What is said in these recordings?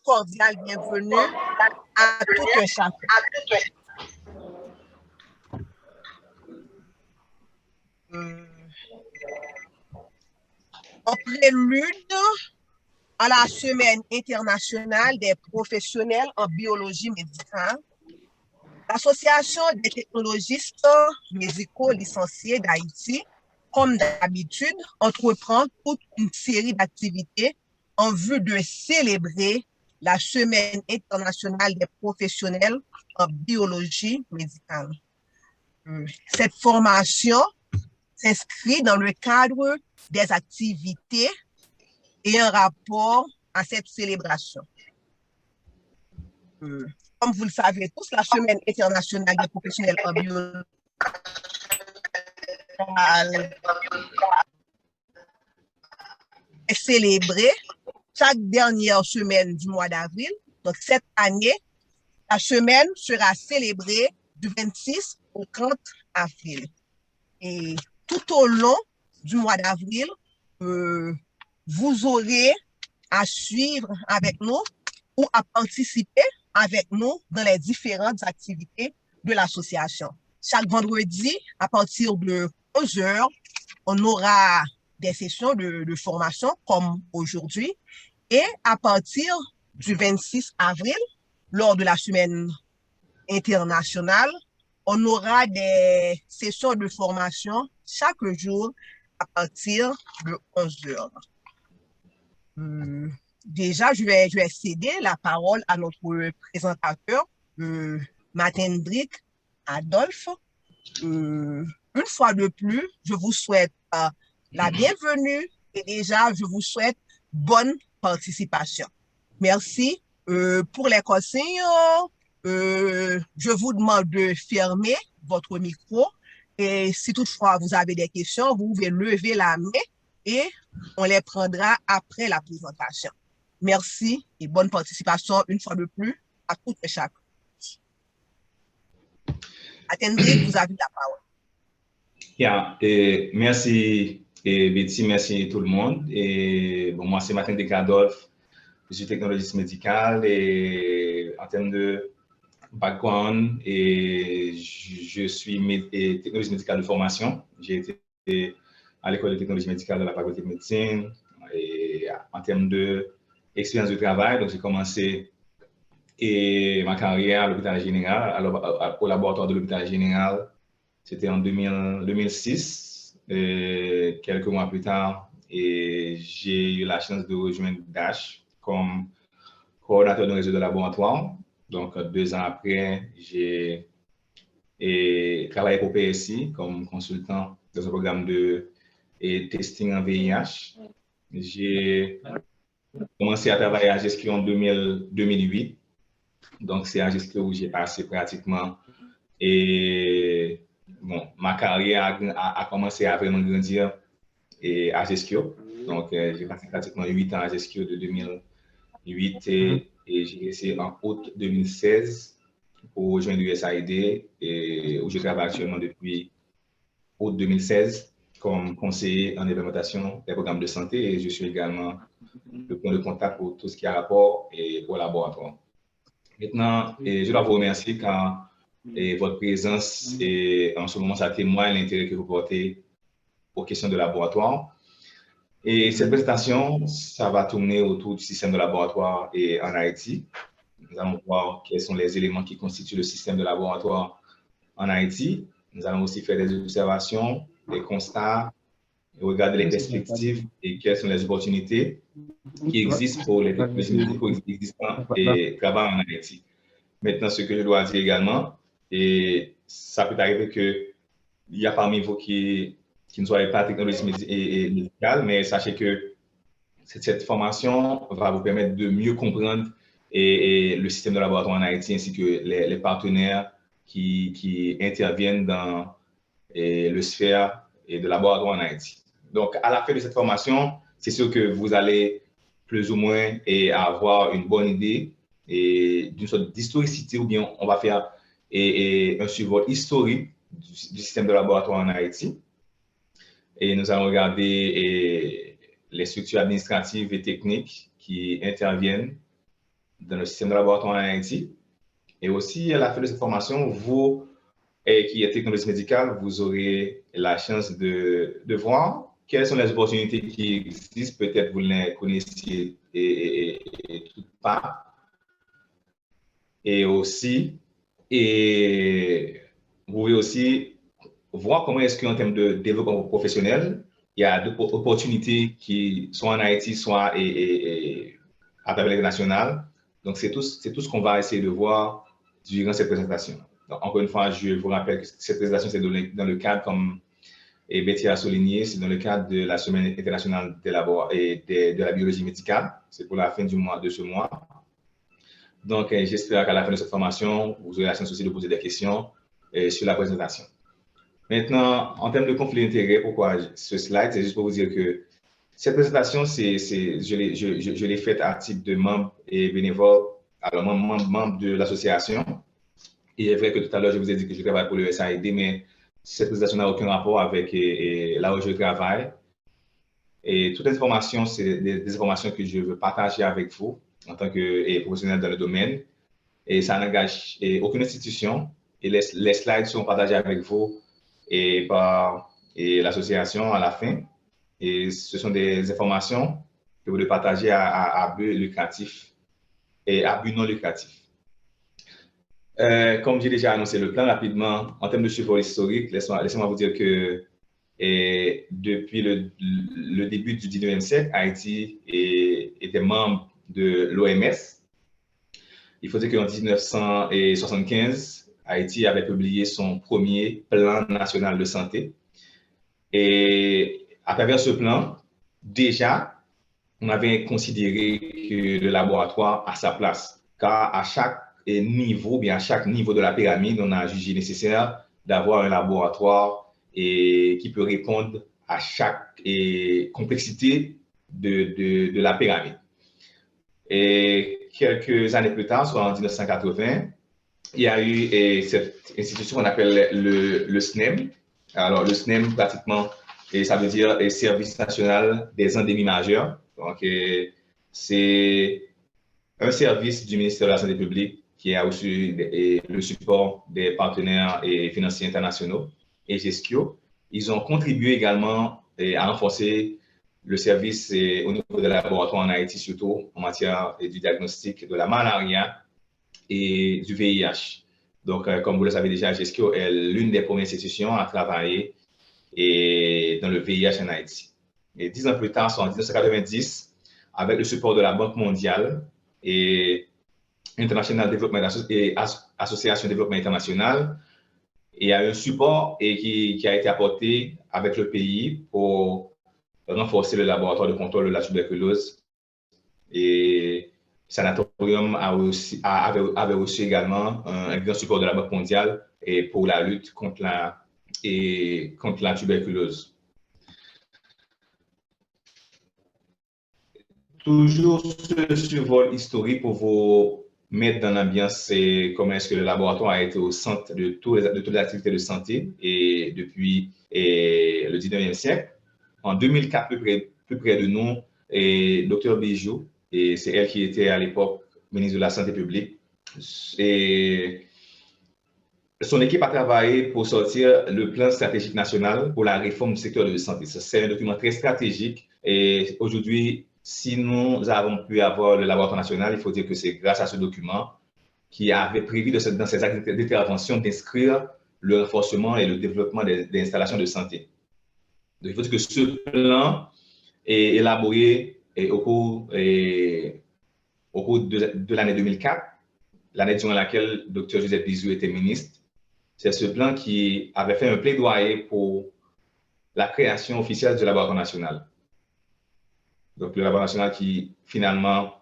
cordial bienvenue à tout un chacun. En prélude à la Semaine internationale des professionnels en biologie médicale, l'Association des technologistes médicaux licenciés d'Haïti, comme d'habitude, entreprend toute une série d'activités en vue de célébrer la Semaine internationale des professionnels en biologie médicale. Cette formation s'inscrit dans le cadre des activités et un rapport à cette célébration. Comme vous le savez tous, la Semaine internationale des professionnels en biologie est célébrée chaque dernière semaine du mois d'avril. Donc, cette année, la semaine sera célébrée du 26 au 30 avril. Et tout au long du mois d'avril, vous aurez à suivre avec nous ou à participer avec nous dans les différentes activités de l'association. Chaque vendredi, à partir de 11 heures, on aura des sessions de formation comme aujourd'hui. Et à partir du 26 avril, lors de la semaine internationale, on aura des sessions de formation chaque jour à partir de 11 heures. Déjà, je vais céder la parole à notre présentateur, Mathendrick Adolphe. Une fois de plus, je vous souhaite la bienvenue et déjà, je vous souhaite bonne participation. Merci. Pour les consignes, je vous demande de fermer votre micro et si toutefois vous avez des questions, vous pouvez lever la main et on les prendra après la présentation. Merci et bonne participation une fois de plus à tout et chacun. Mathendrick, vous avez la parole. Merci Betty, merci tout le monde. Et bon, moi c'est Mathendrick Adolphe, je suis technologiste médical et en termes de background, et je suis technologiste médical de formation. J'ai été à l'école de technologie médicale de la faculté de médecine. Et en termes d'expérience de travail, donc j'ai commencé ma carrière à l'hôpital général, au laboratoire de l'hôpital général. C'était en 2006. Quelques mois plus tard, et j'ai eu la chance de rejoindre DASH comme coordinateur de réseau de laboratoire. Donc, 2 ans après, j'ai travaillé pour PSI comme consultant dans un programme de testing en VIH. J'ai commencé à travailler à Gestion en 2008. Donc, c'est à Gestion où j'ai passé pratiquement ma carrière a commencé à vraiment grandir à Gestion. Donc, j'ai passé pratiquement 8 ans à Gestion de 2008 et j'ai resté en août 2016 pour rejoindre l'USAID et où je travaille actuellement depuis août 2016 comme conseiller en implémentation des programmes de santé et je suis également le point de contact pour tout ce qui a rapport et pour le laboratoire. Maintenant, je dois vous remercier car votre présence et en ce moment, ça témoigne l'intérêt que vous portez aux questions de laboratoire. Et cette présentation, ça va tourner autour du système de laboratoire et en Haïti. Nous allons voir quels sont les éléments qui constituent le système de laboratoire en Haïti. Nous allons aussi faire des observations, des constats, et regarder les perspectives et quelles sont les opportunités qui existent pour les technologies médicaux existants et travaillant en Haïti. Maintenant, ce que je dois dire également, et ça peut arriver qu'il y a parmi vous qui ne soyez pas technologistes médicales, mais sachez que cette formation va vous permettre de mieux comprendre le système de laboratoire en Haïti ainsi que les partenaires qui interviennent dans le sphère de laboratoire en Haïti. Donc, à la fin de cette formation, c'est sûr que vous allez plus ou moins avoir une bonne idée d'une sorte d'historicité ou bien on va faire un suivi historique du système de laboratoire en Haïti. Et nous allons regarder les structures administratives et techniques qui interviennent dans le système de laboratoire en Haïti. Et aussi, à la fin de cette formation, vous, qui êtes technologiste médicale, vous aurez la chance de voir quelles sont les opportunités qui existent. Peut-être vous ne les connaissiez tout pas. Et aussi, vous pouvez aussi voir comment est-ce qu'en termes de développement professionnel, il y a d'autres opportunités qui sont en Haïti, soit à travers l'international. Donc, c'est tout ce qu'on va essayer de voir durant cette présentation. Donc, encore une fois, je vous rappelle que cette présentation, c'est dans le cadre, comme Betty a souligné, c'est dans le cadre de la Semaine internationale de la biologie médicale. C'est pour la fin de ce mois. Donc, j'espère qu'à la fin de cette formation, vous aurez la chance aussi de poser des questions sur la présentation. Maintenant, en termes de conflit d'intérêts, pourquoi ce slide? C'est juste pour vous dire que cette présentation, je l'ai faite à titre de membre et bénévole, alors membre de l'association. Et il est vrai que tout à l'heure, je vous ai dit que je travaille pour le SAID, mais cette présentation n'a aucun rapport avec là où je travaille. Et toutes les informations, c'est des informations que je veux partager avec vous en tant que professionnel dans le domaine. Et ça n'engage aucune institution. Et les slides seront partagés avec vous par l'association à la fin. Et ce sont des informations que vous devez partager à but lucratif et à but non lucratif. Comme j'ai déjà annoncé le plan rapidement, en termes de support historique, laissez-moi vous dire que depuis le début du 19e siècle, Haïti était membre de l'OMS. Il faut dire qu'en 1975, Haïti avait publié son premier plan national de santé. Et à travers ce plan, déjà, on avait considéré que le laboratoire a sa place, car à chaque niveau de la pyramide, on a jugé nécessaire d'avoir un laboratoire qui peut répondre à chaque complexité de la pyramide. Et quelques années plus tard, soit en 1980, il y a eu cette institution qu'on appelle le SNEM. Alors, le SNEM, pratiquement, ça veut dire Service national des endémies majeures. Donc, c'est un service du ministère de la Santé publique qui a reçu le support des partenaires financiers internationaux et GESCIO. Ils ont contribué également à renforcer le service au niveau des laboratoires en Haïti, surtout en matière du diagnostic de la malaria et du VIH. Donc, comme vous le savez déjà, GESCIO est l'une des premières institutions à travailler dans le VIH en Haïti. Et 10 ans plus tard, en 1990, avec le support de la Banque mondiale et International Development et Association de développement international, il y a un support qui a été apporté avec le pays pour renforcer le laboratoire de contrôle de la tuberculose. Et Sanatorium avait reçu également un grand support de la Banque mondiale pour la lutte contre la tuberculose. Toujours ce survol historique pour vous mettre dans l'ambiance comment est-ce que le laboratoire a été au centre de toutes les activités de santé depuis le 19e siècle. En 2004, plus près de nous, Dr Bijou, et c'est elle qui était à l'époque ministre de la Santé publique. Et son équipe a travaillé pour sortir le plan stratégique national pour la réforme du secteur de la santé. C'est un document très stratégique et aujourd'hui, si nous avons pu avoir le laboratoire national, il faut dire que c'est grâce à ce document qui avait prévu dans ses actes d'intervention d'inscrire le renforcement et le développement des installations de santé. Donc, il faut dire que ce plan est élaboré au cours de l'année 2004, l'année durant laquelle Dr Joseph Bijou était ministre. C'est ce plan qui avait fait un plaidoyer pour la création officielle du laboratoire national. Donc, le laboratoire national qui, finalement,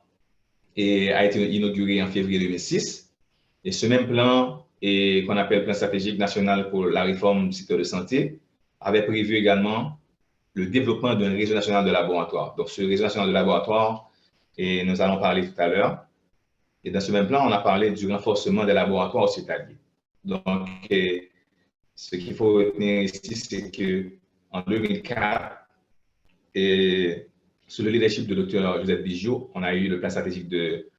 a été inauguré en février 2006. Et ce même plan, qu'on appelle plan stratégique national pour la réforme du secteur de santé, avait prévu également le développement d'un réseau national de laboratoires. Donc, ce réseau national de laboratoires, nous allons parler tout à l'heure. Et dans ce même plan, on a parlé du renforcement des laboratoires hospitaliers. Donc, ce qu'il faut retenir ici, c'est qu'en 2004, sous le leadership de Dr Joseph Bigeaud, on a eu le plan stratégique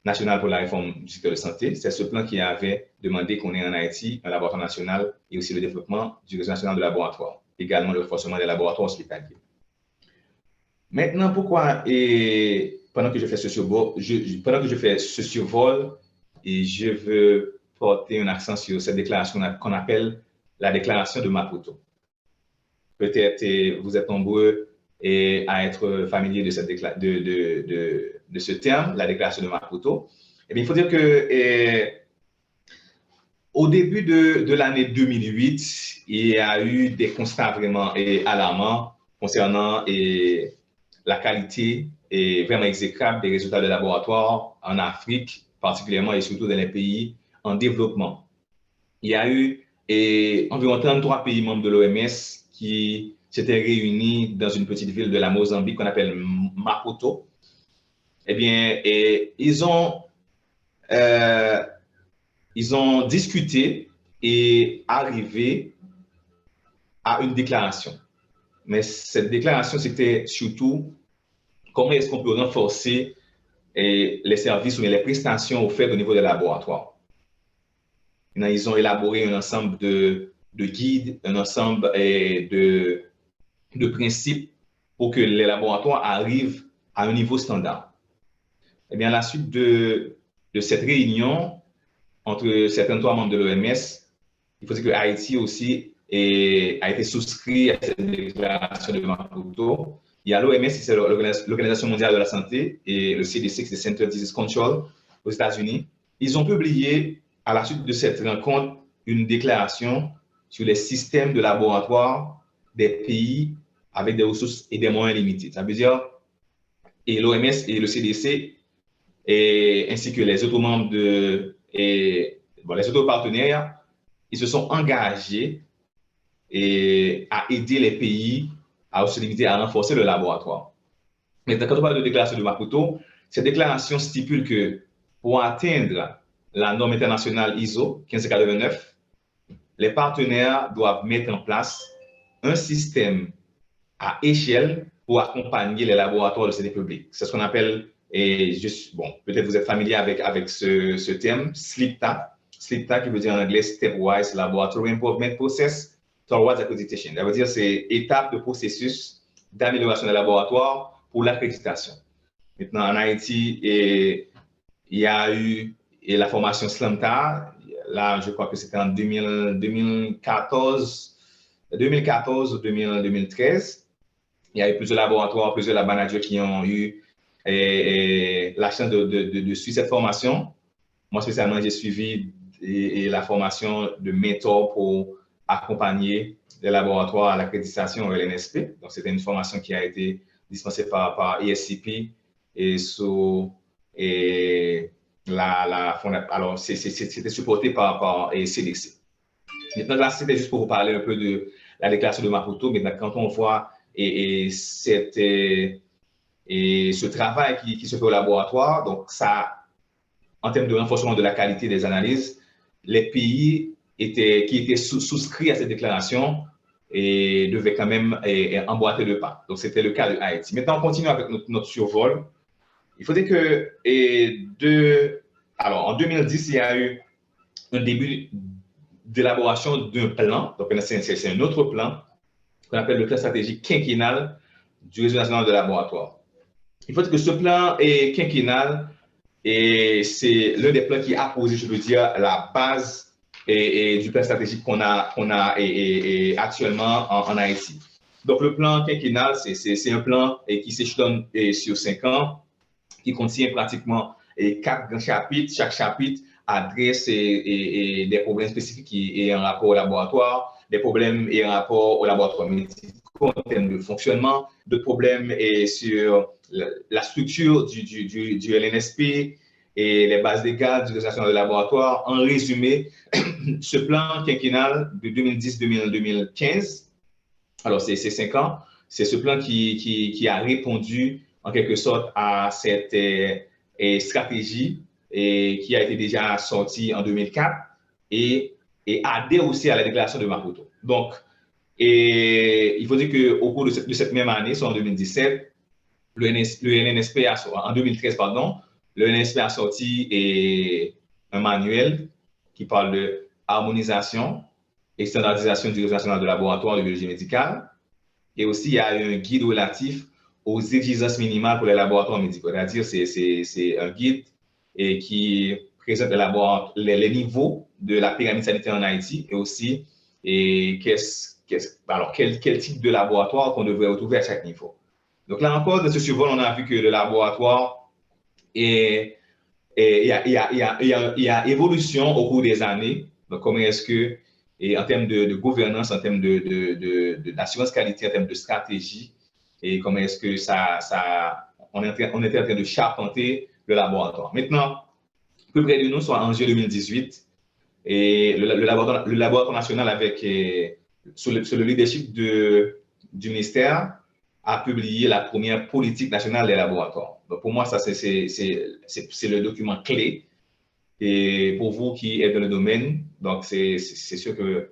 national pour la réforme du secteur de santé. C'est ce plan qui avait demandé qu'on ait en Haïti un laboratoire national et aussi le développement du réseau national de laboratoires, également le renforcement des laboratoires hospitaliers. Maintenant, pourquoi, pendant que je fais ce survol, et je veux porter un accent sur cette déclaration qu'on appelle la déclaration de Maputo. Peut-être vous êtes nombreux à être familiers de, de ce terme, la déclaration de Maputo. Eh bien, il faut dire que au début de l'année 2008, il y a eu des constats vraiment alarmants concernant la qualité vraiment exécrable des résultats de laboratoire en Afrique, particulièrement et surtout dans les pays en développement. Il y a eu environ 33 pays membres de l'OMS qui s'étaient réunis dans une petite ville de la Mozambique qu'on appelle Maputo. Eh bien, ils ont discuté et arrivé à une déclaration. Mais cette déclaration, c'était surtout comment est-ce qu'on peut renforcer les services ou les prestations offertes au niveau des laboratoires. Ils ont élaboré un ensemble de guides, un ensemble de principes pour que les laboratoires arrivent à un niveau standard. Eh bien, à la suite de cette réunion entre certains trois membres de l'OMS, il faut dire que Haïti aussi a été souscrit à cette déclaration de Maputo. Il y a l'OMS, c'est l'Organisation mondiale de la santé, et le CDC, c'est le Center Disease Control aux États-Unis. Ils ont publié, à la suite de cette rencontre, une déclaration sur les systèmes de laboratoire des pays avec des ressources et des moyens limités. Ça veut dire, et l'OMS et le CDC, ainsi que les autres membres les autres partenaires, ils se sont engagés à aider les pays à se limiter à renforcer le laboratoire. Mais quand on parle de déclaration de Maputo, cette déclaration stipule que pour atteindre la norme internationale ISO 1589, les partenaires doivent mettre en place un système à échelle pour accompagner les laboratoires de santé publique. C'est ce qu'on appelle, peut-être vous êtes familier avec ce terme, SLIPTA. SLIPTA qui veut dire en anglais Stepwise Laboratory Improvement Process Towards Accreditation. Ça veut dire c'est étape de processus d'amélioration des laboratoires pour l'accréditation. Maintenant, en Haïti, il y a eu la formation SLAMTA. Là, je crois que c'était en 2014 ou 2013. Il y a eu plusieurs laboratoires, plusieurs lab managers qui ont eu la chance de suivre cette formation. Moi, spécialement, j'ai suivi la formation de mentor pour accompagner les laboratoires à l'accréditation LNSP. Donc, c'était une formation qui a été dispensée par ESCP alors, c'était supporté par CDC. Maintenant, là, c'était juste pour vous parler un peu de la déclaration de Maputo. Maintenant, quand on voit ce travail qui se fait au laboratoire, donc ça, en termes de renforcement de la qualité des analyses, les pays qui étaient souscrits à cette déclaration devaient quand même emboîter le pas. Donc, c'était le cas de Haïti. Maintenant, on continue avec notre survol. Il faut dire que en 2010, il y a eu un début d'élaboration d'un plan. Donc, c'est un autre plan qu'on appelle le plan stratégique quinquennal du réseau national de laboratoire. Il faut dire que ce plan quinquennal, c'est l'un des plans qui a posé, je veux dire, la base du plan stratégique qu'on a actuellement en Haïti. Donc, le plan quinquennal, c'est un plan qui s'échelonne sur 5 ans, qui contient pratiquement 4 grands chapitres. Chaque chapitre adresse des problèmes spécifiques qui sont en rapport au laboratoire, des problèmes en rapport au laboratoire médical en termes de fonctionnement, d'autres problèmes sur la structure du LNSP et les bases légales du réseau national de laboratoire. En résumé, ce plan quinquennal de 2010-2015, alors c'est 5 ans, c'est ce plan qui a répondu en quelque sorte à cette stratégie qui a été déjà sortie en 2004 et adhère aussi à la déclaration de Maputo. Donc, il faut dire qu'au cours de cette même année, soit en 2017, le NNSP en 2013, pardon, le NNSP a sorti un manuel qui parle de harmonisation et standardisation du réseau national de laboratoire de biologie médicale. Et aussi, il y a un guide relatif aux exigences minimales pour les laboratoires médicaux. C'est-à-dire, c'est un guide qui présente les niveaux de la pyramide sanitaire en Haïti et aussi quel type de laboratoire qu'on devrait retrouver à chaque niveau. Donc là encore, dans ce survol, on a vu que le laboratoire il y a évolution au cours des années. Donc, comment est-ce que, en termes de gouvernance, en termes d'assurance qualité, en termes de stratégie, et comment est-ce que on était en train de charpenter le laboratoire. Maintenant, peu près de nous, soit en juillet 2018, et le laboratoire national sous le leadership du ministère a publié la première politique nationale des laboratoires. Donc pour moi, ça c'est le document clé. Et pour vous qui êtes dans le domaine, donc c'est sûr que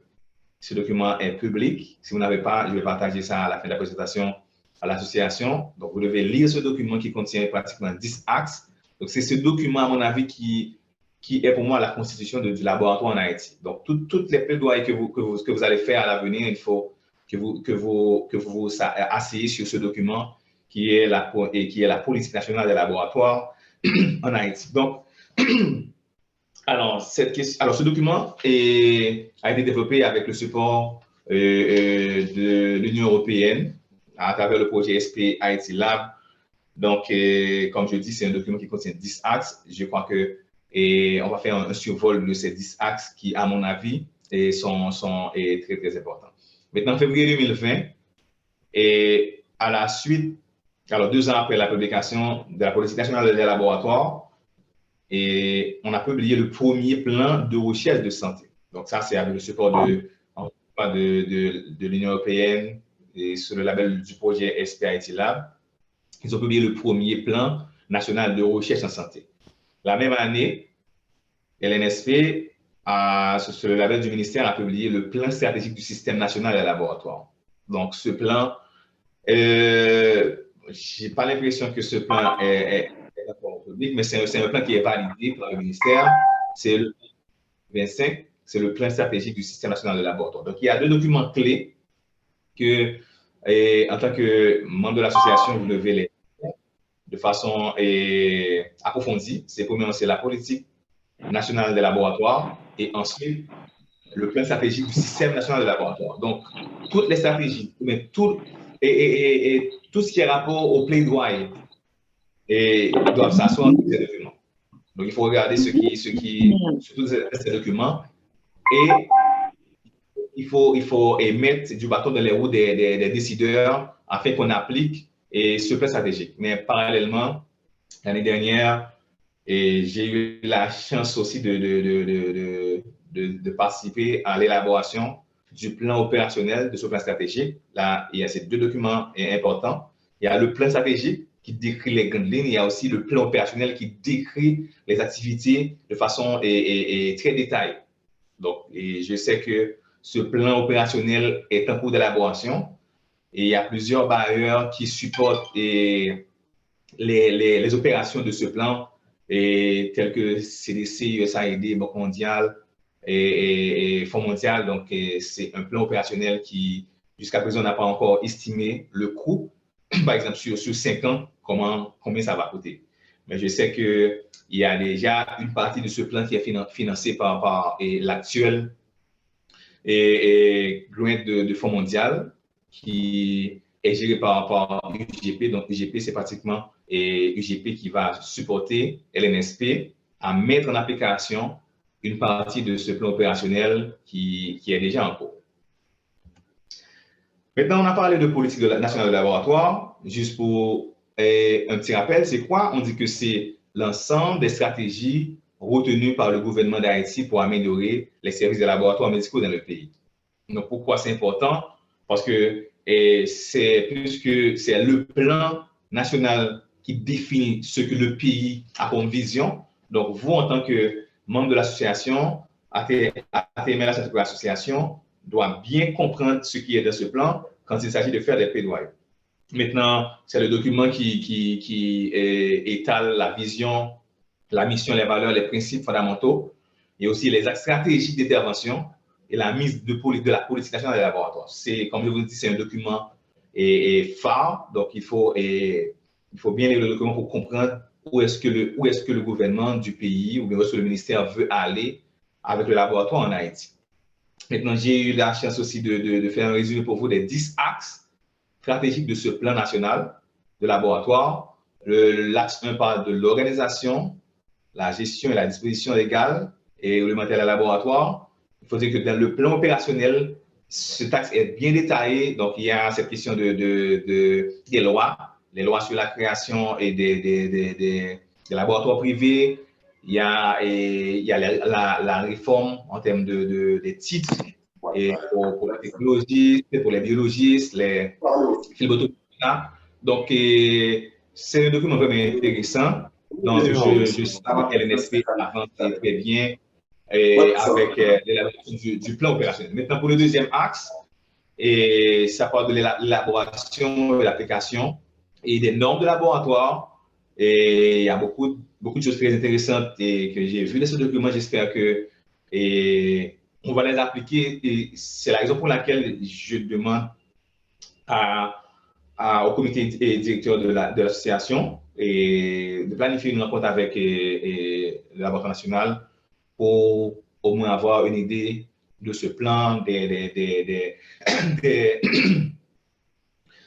ce document est public. Si vous n'avez pas, je vais partager ça à la fin de la présentation à l'association. Donc vous devez lire ce document qui contient pratiquement 10 axes. Donc c'est ce document, à mon avis, qui est pour moi la constitution du laboratoire en Haïti. Donc toutes les plaidoyers que vous allez faire à l'avenir, il faut que vous asseyez sur ce document qui est la politique nationale des laboratoires en Haïti. Donc, alors ce document a été développé avec le support de l'Union européenne à travers le projet SP Haïti Lab. Donc, comme je dis, c'est un document qui contient 10 axes. Je crois que on va faire un survol de ces 10 axes qui, à mon avis, sont très, très importants. Maintenant, en février 2020, et à la suite, alors 2 ans après la publication de la politique nationale des laboratoires, et on a publié le premier plan de recherche de santé. Donc ça, c'est avec le support de l'Union européenne et sur le label du projet SPIT Lab. Ils ont publié le premier plan national de recherche en santé. La même année, l'NSP, sur le label du ministère, a publié le plan stratégique du système national des laboratoires. Donc, ce plan, je n'ai pas l'impression que ce plan est encore public, mais c'est un plan qui est validé par le ministère. C'est le 25, c'est le plan stratégique du système national de laboratoire. Donc, il y a 2 documents clés que, en tant que membre de l'association, vous devez les faire de façon approfondie. Premièrement, c'est la politique nationale des laboratoires et ensuite le plan stratégique du système national de laboratoire. Donc, toutes les stratégies, mais tout ce qui est rapport au plaidoyer doivent s'asseoir dans ces documents. Donc, il faut regarder sur tous ces documents et il faut mettre du bâton dans les roues des décideurs afin qu'on applique ce plan stratégique. Mais parallèlement, l'année dernière, j'ai eu la chance aussi de participer à l'élaboration du plan opérationnel de ce plan stratégique. Là, il y a ces 2 documents importants. Il y a le plan stratégique qui décrit les grandes lignes. Il y a aussi le plan opérationnel qui décrit les activités de façon très détaillée. Donc, je sais que ce plan opérationnel est en cours d'élaboration et il y a plusieurs bailleurs qui supportent les opérations de ce plan, tels que CDC, USAID, Banque mondiale et Fonds mondial. Donc, c'est un plan opérationnel qui, jusqu'à présent, n'a pas encore estimé le coût, par exemple, sur 5 ans, combien ça va coûter. Mais je sais qu'il y a déjà une partie de ce plan qui est financée par l'actuel grant de Fonds mondial qui est géré par UGP. Donc, UGP, c'est pratiquement UGP qui va supporter l'NSP à mettre en application une partie de ce plan opérationnel qui est déjà en cours. Maintenant, on a parlé de politique nationale de laboratoire. Juste pour un petit rappel, c'est quoi? On dit que c'est l'ensemble des stratégies retenues par le gouvernement d'Haïti pour améliorer les services de laboratoires médicaux dans le pays. Donc, pourquoi c'est important? Parce que c'est le plan national qui définit ce que le pays a comme vision. Donc, vous, en tant que membre de l'association, ATML, l'association, doit bien comprendre ce qui est dans ce plan quand il s'agit de faire des plaidoyers. Maintenant, c'est le document qui étale la vision, la mission, les valeurs, les principes fondamentaux et aussi les axes stratégiques d'intervention et la mise de la politique nationale des laboratoires. C'est, comme je vous dis, c'est un document phare, donc il faut bien lire le document pour comprendre où est-ce que le gouvernement du pays ou bien où est-ce que le ministère veut aller avec le laboratoire en Haïti. Maintenant, j'ai eu la chance aussi de faire un résumé pour vous des 10 axes stratégiques de ce plan national de laboratoire. L'axe 1 parle de l'organisation, la gestion et la disposition légale et le matériel à laboratoire. Il faut dire que dans le plan opérationnel, ce axe est bien détaillé. Donc, il y a cette question des lois, les lois sur la création et des laboratoires privés. Il y a la réforme en termes des titres et pour les technologistes, pour les biologistes, les phlebotomistes. Donc, c'est un document vraiment intéressant. Donc, je sais que l'NSP avance très bien avec l'élaboration du plan opérationnel. Maintenant, pour le deuxième axe, ça parle de l'élaboration et l'application et des normes de laboratoire. Et il y a beaucoup de choses très intéressantes que j'ai vues dans ce document. J'espère que on va les appliquer. Et c'est la raison pour laquelle je demande au comité directeur de l'association et de planifier une rencontre avec le laboratoire national pour au moins avoir une idée de ce plan,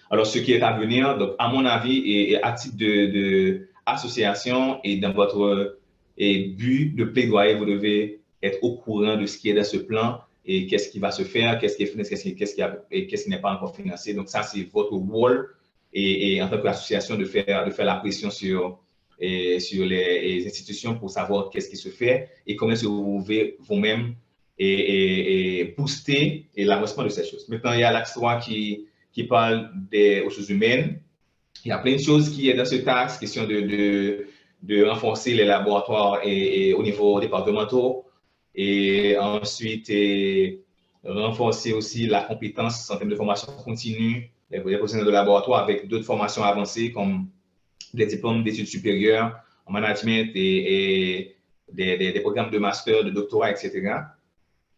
alors ce qui est à venir. Donc, à mon avis, et à titre d'association et dans votre but de plaidoyer, vous devez être au courant de ce qui est dans ce plan et qu'est-ce qui va se faire, qu'est-ce qui est financé, qu'est-ce qui n'est pas encore financé. Donc, ça, c'est votre rôle et en tant qu'association de faire la pression sur les institutions pour savoir qu'est-ce qui se fait et comment est-ce que vous pouvez vous-même booster l'avancement de ces choses. Maintenant, il y a l'axe 3 qui parle des ressources humaines. Il y a plein de choses qui est dans ce axe, question de renforcer les laboratoires au niveau départemental et ensuite renforcer aussi la compétence en termes de formation continue, les professionnels de laboratoire avec d'autres formations avancées comme des diplômes d'études supérieures en management et des programmes de master, de doctorat, etc.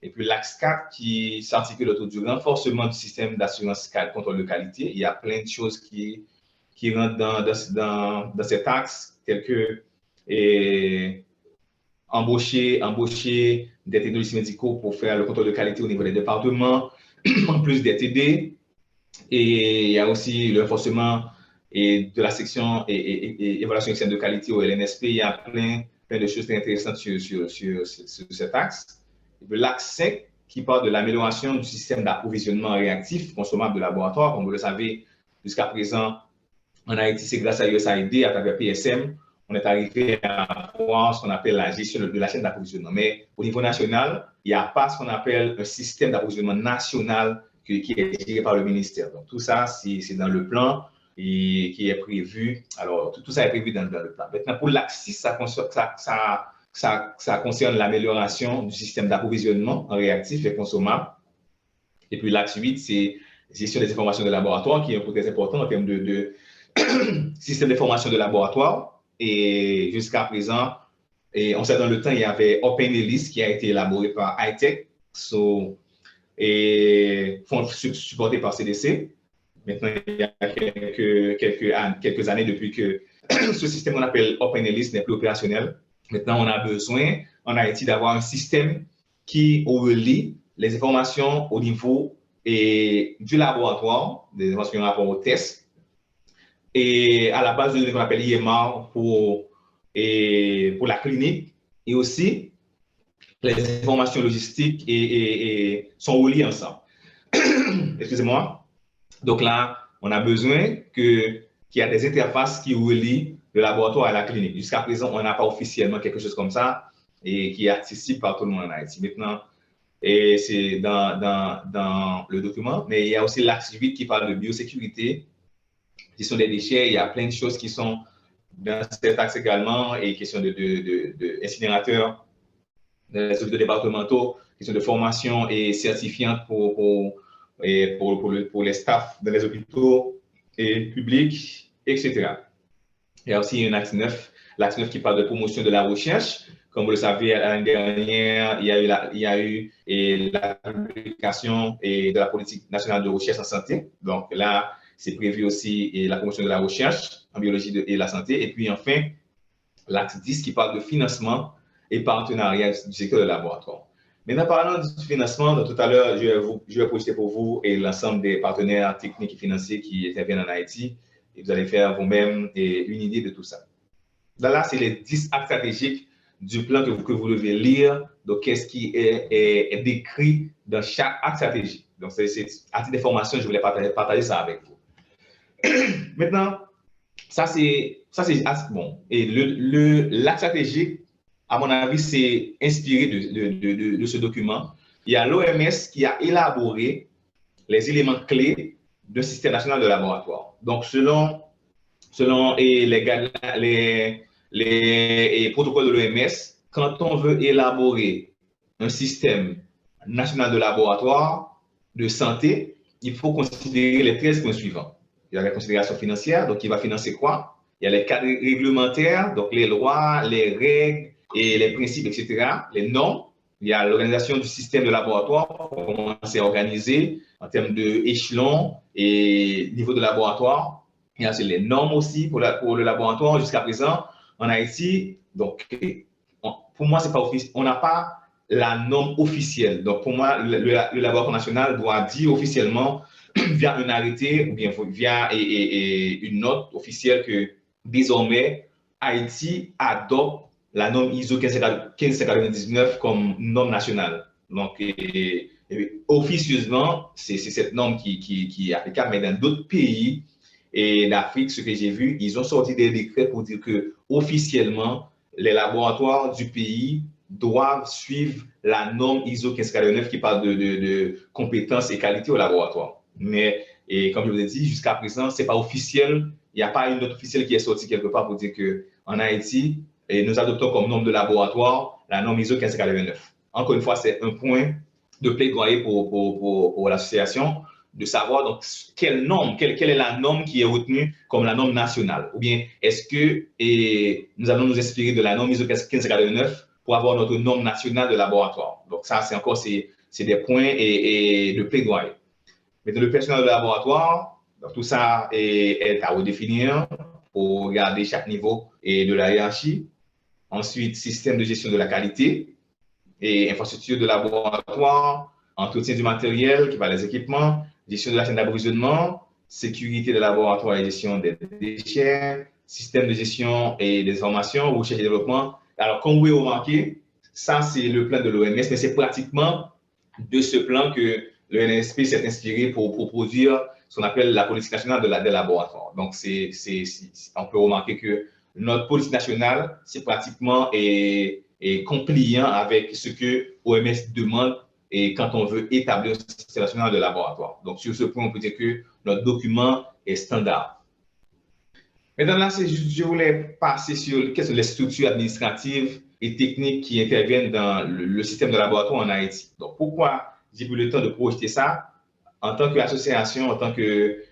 Et puis l'axe 4 qui s'articule autour du renforcement du système d'assurance contrôle de qualité. Il y a plein de choses qui rentrent dans cet axe, telles que embaucher des technologistes médicaux pour faire le contrôle de qualité au niveau des départements, en plus des TD. Et il y a aussi le renforcement de la section évaluation externe de qualité au LNSP. Il y a plein de choses très intéressantes sur cet axe. L'axe 5 qui parle de l'amélioration du système d'approvisionnement réactif consommable de laboratoire. Comme vous le savez, jusqu'à présent, en Haïti, c'est grâce à USAID, à travers PSM, on est arrivé à voir ce qu'on appelle la gestion de la chaîne d'approvisionnement. Mais au niveau national, il n'y a pas ce qu'on appelle un système d'approvisionnement national qui est géré par le ministère. Donc, tout ça, c'est dans le plan et qui est prévu. Alors, tout ça est prévu dans le plan. Maintenant, pour l'axe 6, ça concerne l'amélioration du système d'approvisionnement en réactifs et consommables. Et puis l'axe 8, c'est gestion des informations de laboratoire, qui est un point très important en termes de système d'information de laboratoire. Et jusqu'à présent, on sait dans le temps, il y avait OpenELIS qui a été élaboré par iTech et supporté par CDC. Maintenant, il y a quelques années depuis que ce système qu'on appelle OpenELIS n'est plus opérationnel. Maintenant, on a besoin en Haïti d'avoir un système qui relie les informations au niveau du laboratoire, des informations par rapport aux tests, et à la base de ce qu'on appelle IMR pour la clinique, et aussi les informations logistiques sont reliées ensemble. Excusez-moi. Donc là, on a besoin qu'il y ait des interfaces qui relient le laboratoire à la clinique. Jusqu'à présent, on n'a pas officiellement quelque chose comme ça et qui est accessible par tout le monde en Haïti. Maintenant, c'est dans le document, mais il y a aussi l'axe 8 qui parle de biosécurité, gestion des déchets. Il y a plein de choses qui sont dans cet axe également et question d'incinérateurs, des hôpitaux départementaux, question de formation et certifiante pour les staffs dans les hôpitaux public, etc. Il y a aussi un axe 9, l'axe 9 qui parle de promotion de la recherche. Comme vous le savez, l'année dernière, il y a eu la publication de la politique nationale de recherche en santé. Donc là, c'est prévu aussi la promotion de la recherche en biologie et la santé. Et puis enfin, l'axe 10 qui parle de financement et partenariat du secteur de laboratoire. Maintenant, parlant du financement, donc, tout à l'heure, je vais projeter pour vous et l'ensemble des partenaires techniques et financiers qui interviennent en Haïti. Et vous allez faire vous-même une idée de tout ça. Là, c'est les 10 actes stratégiques du plan que vous devez lire. Donc, qu'est-ce qui est décrit dans chaque acte stratégique. Donc, c'est à titre d'information, je voulais partager ça avec vous. Maintenant, ça c'est bon. Et l'acte stratégique, à mon avis, c'est inspiré de ce document. Il y a l'OMS qui a élaboré les éléments clés d'un système national de laboratoire. Donc, selon les protocoles de l'OMS, quand on veut élaborer un système national de laboratoire de santé, il faut considérer les 13 points suivants. Il y a la considération financière, donc il va financer quoi? Il y a les cadres réglementaires, donc les lois, les règles et les principes, etc., les normes. Il y a l'organisation du système de laboratoire, comment c'est organisé en termes d'échelon et niveau de laboratoire. Il y a les normes aussi pour le laboratoire jusqu'à présent en Haïti. Donc, pour moi, c'est pas officiel. On n'a pas la norme officielle. Donc, pour moi, le laboratoire national doit dire officiellement via un arrêté ou bien via une note officielle que désormais, Haïti adopte la norme ISO 1599 comme norme nationale. Donc, officieusement, c'est cette norme qui est applicable, mais dans d'autres pays et d'Afrique, ce que j'ai vu, ils ont sorti des décrets pour dire que officiellement, les laboratoires du pays doivent suivre la norme ISO 1549 qui parle de compétences et qualité au laboratoire. Mais, et comme je vous ai dit, jusqu'à présent, ce n'est pas officiel. Il n'y a pas une note officielle qui est sortie quelque part pour dire qu'en Haïti, nous adoptons comme norme de laboratoire la norme ISO 1549. Encore une fois, c'est un point de plaidoyer pour l'association de savoir donc quelle est la norme qui est retenue comme la norme nationale. Ou bien est-ce que nous allons nous inspirer de la norme ISO 1549 pour avoir notre norme nationale de laboratoire. Donc ça, c'est encore des points de plaidoyer. Mais dans le personnel de laboratoire, donc tout ça est à redéfinir pour regarder chaque niveau de la hiérarchie. Ensuite, système de gestion de la qualité et infrastructure de laboratoire, entretien du matériel qui va des équipements, gestion de la chaîne d'approvisionnement, sécurité des laboratoires et gestion des déchets, système de gestion et des informations, recherche et développement. Alors, comme vous pouvez remarquer, ça, c'est le plan de l'OMS, mais c'est pratiquement de ce plan que le NSP s'est inspiré pour produire ce qu'on appelle la politique nationale des laboratoires. Donc, on peut remarquer que notre politique nationale, c'est pratiquement compliant avec ce que l'OMS demande et quand on veut établir un système national de laboratoire. Donc, sur ce point, on peut dire que notre document est standard. Maintenant, là, je voulais passer sur quelles sont les structures administratives et techniques qui interviennent dans le système de laboratoire en Haïti. Donc, pourquoi j'ai pris le temps de projeter ça? En tant qu'association, en tant que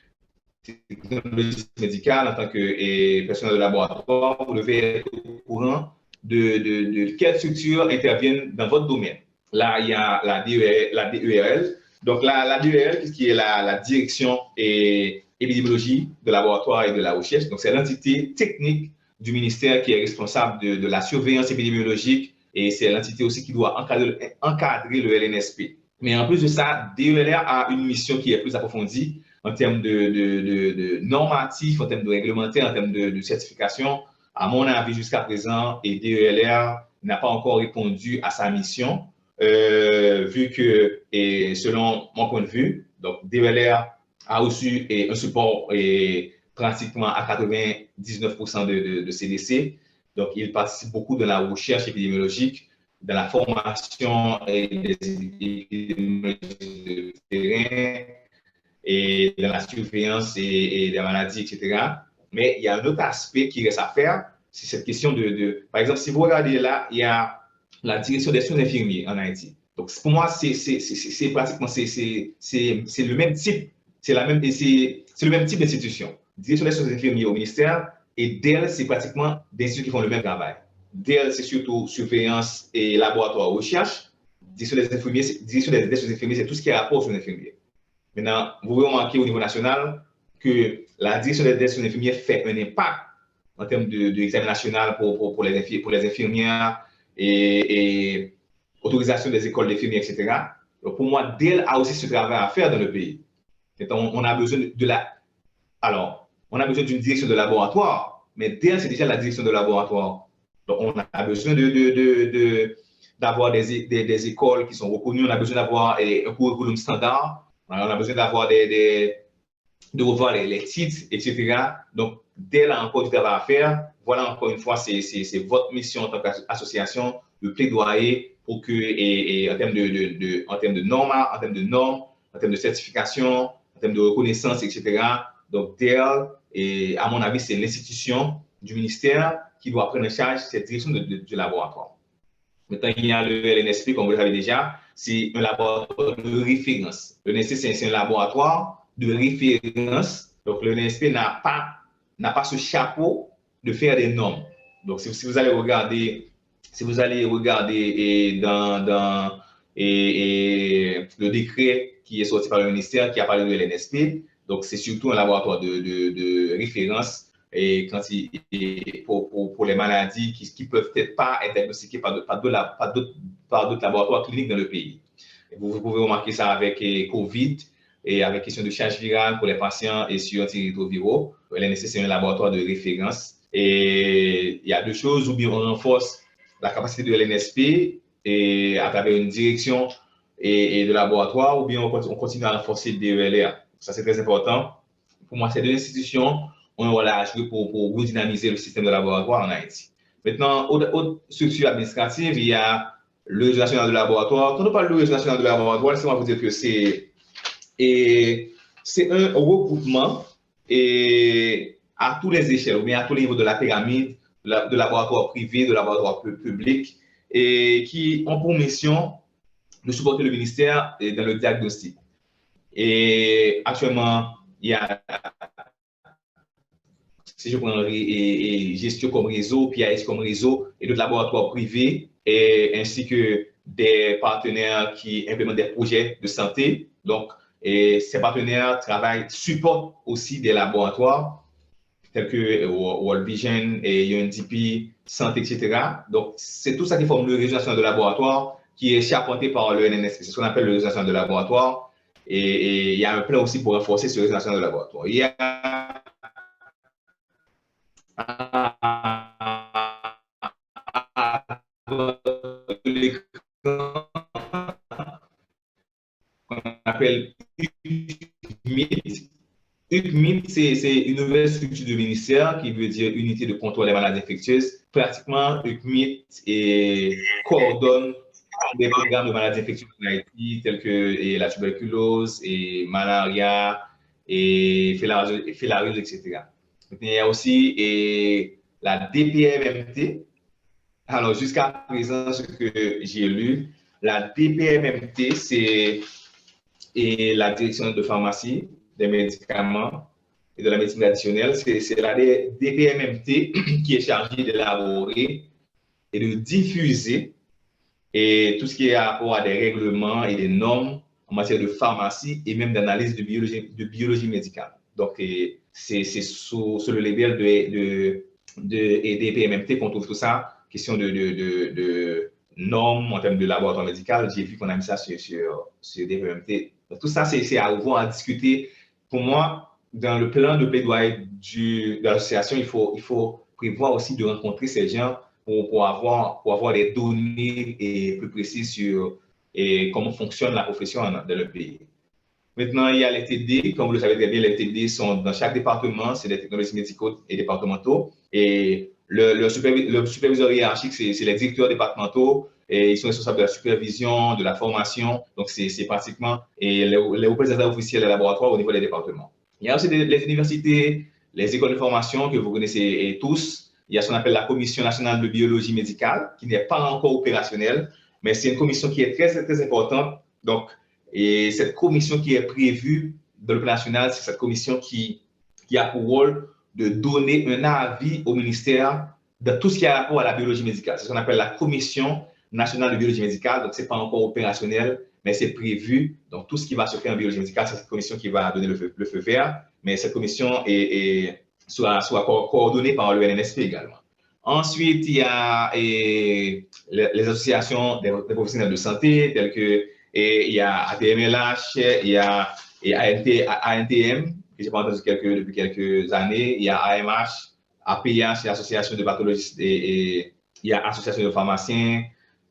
technologiste médicale, en tant que personnel de laboratoire, vous devez être au courant de quelles structures interviennent dans votre domaine. Là, il y a la DERL. Donc, la DERL, qui est la direction épidémiologie de laboratoire et de la recherche. Donc, c'est l'entité technique du ministère qui est responsable de la surveillance épidémiologique et c'est l'entité aussi qui doit encadrer le LNSP. Mais en plus de ça, DELR a une mission qui est plus approfondie en termes de normatifs, en termes de réglementaire, en termes de certification. À mon avis, jusqu'à présent, et DELR n'a pas encore répondu à sa mission, vu que, et selon mon point de vue, donc DELR a reçu un support pratiquement à 99% de CDC. Donc, il participe beaucoup dans la recherche épidémiologique, dans la formation des épidémiologistes de terrain et dans la surveillance et des maladies, etc. Mais il y a un autre aspect qui reste à faire, c'est cette question par exemple, si vous regardez là, il y a la direction des soins infirmiers en Haïti. Donc, pour moi, c'est pratiquement le même type c'est le même type d'institution. Direction des soins infirmiers au ministère et DEL, c'est pratiquement des instituts qui font le même travail. DEL, c'est surtout surveillance et laboratoire recherche. Direction des infirmiers, c'est tout ce qui est rapport sur les infirmiers. Maintenant, vous pouvez remarquer au niveau national que la direction des soins infirmiers fait un impact en termes d'examen national pour les infirmières et autorisation des écoles d'infirmiers, etc. Donc, pour moi, DEL a aussi ce travail à faire dans le pays. On a besoin on a besoin d'une direction de laboratoire, mais DEL, c'est déjà la direction de laboratoire. Donc, on a besoin d'avoir des écoles qui sont reconnues, on a besoin d'avoir un curriculum standard, on a besoin d'avoir de revoir les titres, etc. Donc, DEL a encore du travail à faire. Voilà, encore une fois, c'est votre mission en tant qu'association de plaidoyer pour que, en termes de normes, en termes de certification, en termes de reconnaissance, etc. Donc, DEL, à mon avis, c'est l'institution du ministère qui doit prendre en charge cette direction du laboratoire. Maintenant, il y a le LNSP, comme vous le savez déjà, c'est un laboratoire de référence. Le LNSP, c'est un laboratoire de référence. Donc, le LNSP n'a pas ce chapeau de faire des normes. Donc, si vous allez regarder dans le décret qui est sorti par le ministère qui a parlé de l'NSP, donc c'est surtout un laboratoire de référence et pour les maladies qui peuvent peut-être pas être diagnostiquées par d'autres laboratoires cliniques dans le pays. Vous pouvez remarquer ça avec COVID et avec question de charge virale pour les patients et sur antirétroviraux. L'NSP, c'est un laboratoire de référence. Et il y a deux choses, ou bien on renforce la capacité de l'NSP et à travers une direction et de laboratoire, ou bien on continue à renforcer le DELR. Ça, c'est très important. Pour moi, ces deux institutions ont un rôle à jouer pour redynamiser le système de laboratoire en Haïti. Maintenant, autre structure administrative, il y a le réseau national de laboratoire. Quand on parle du réseau national de laboratoire, laissez-moi vous dire que c'est un regroupement à tous les échelles, ou bien à tous les niveaux de la pyramide, de laboratoires privés, de laboratoires publics, et qui ont pour mission de supporter le ministère dans le diagnostic. Et actuellement, il y a, si je prends gestion comme réseau, PIS comme réseau, et d'autres laboratoires privés, ainsi que des partenaires qui implémentent des projets de santé. Donc, ces partenaires supportent aussi des laboratoires tels que World Vision et UNDP, Santé, etc. Donc, c'est tout ça qui forme le réseau national de laboratoire qui est chapeauté par le NNSP. C'est ce qu'on appelle le réseau national de laboratoire. Et il y a un plan aussi pour renforcer ce réseau national de laboratoire. Il y a qu'on appelle UCMIT. UCMIT, c'est une nouvelle structure du ministère qui veut dire Unité de contrôle des maladies infectieuses. Pratiquement, UCMIT coordonne des programmes de maladies infectieuses en Haïti, tels que la tuberculose, et malaria, et filariose, etc. Il y a aussi la DPMMT. Alors, jusqu'à présent, ce que j'ai lu, la DPMMT, c'est la direction de pharmacie, des médicaments et de la médecine traditionnelle. C'est la DPMMT qui est chargée d'élaborer et de diffuser tout ce qui est à rapport à des règlements et des normes en matière de pharmacie et même d'analyse de biologie médicale. Donc, c'est sous le label de DPMMT qu'on trouve tout ça, question de normes en termes de laboratoire médical. J'ai vu qu'on a mis ça sur DPMMT. Donc, tout ça, c'est à revoir, à discuter. Pour moi, dans le plan de plaidoyer de l'association, il faut prévoir aussi de rencontrer ces gens pour avoir des données plus précises sur comment fonctionne la profession dans le pays. Maintenant, il y a les TD. Comme vous le savez très bien, les TD sont dans chaque département, c'est des technologies médicaux et départementaux. Et le superviseur hiérarchique, c'est les directeurs départementaux. Et ils sont responsables de la supervision, de la formation. Donc, c'est pratiquement les représentants officiels des laboratoires au niveau des départements. Il y a aussi les universités, les écoles de formation que vous connaissez tous. Il y a ce qu'on appelle la Commission nationale de biologie médicale, qui n'est pas encore opérationnelle, mais c'est une commission qui est très, très importante. Donc, et cette commission qui est prévue dans le plan national, c'est cette commission qui a pour rôle de donner un avis au ministère de tout ce qui a rapport à la biologie médicale. C'est ce qu'on appelle la Commission nationale de biologie médicale. Donc, ce n'est pas encore opérationnel, mais c'est prévu. Donc, tout ce qui va se faire en biologie médicale, c'est cette commission qui va donner le feu vert. Mais cette commission soit coordonnée par le NNSP également. Ensuite, il y a les associations des professionnels de santé, telles que il y a ATMLH, il y a ANTM, que j'ai pas entendu depuis quelques années, il y a AMH, APH, l'association de pathologistes, et il y a l'association de pharmaciens,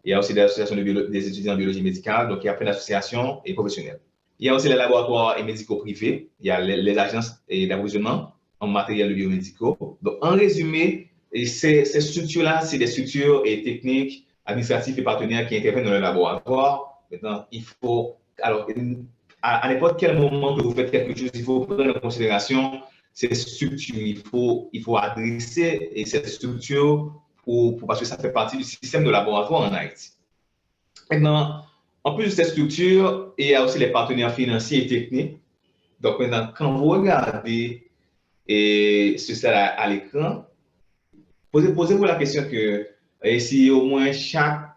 il y a aussi l'association des étudiants en biologie médicale, donc il y a plein d'associations et professionnels. Il y a aussi les laboratoires et médicaux privés, il y a les agences d'approvisionnement en matériel biomédicaux. Donc, en résumé, ces structures-là, c'est des structures et techniques, administratives et partenaires qui interviennent dans le laboratoire. Maintenant, il faut, alors, à n'importe quel moment que vous faites quelque chose, il faut prendre en considération ces structures. Il faut adresser cette structure parce que ça fait partie du système de laboratoire en Haïti. Maintenant, en plus de cette structure, il y a aussi les partenaires financiers et techniques. Donc maintenant, quand vous regardez cela à l'écran, posez-vous la question que si au moins chacun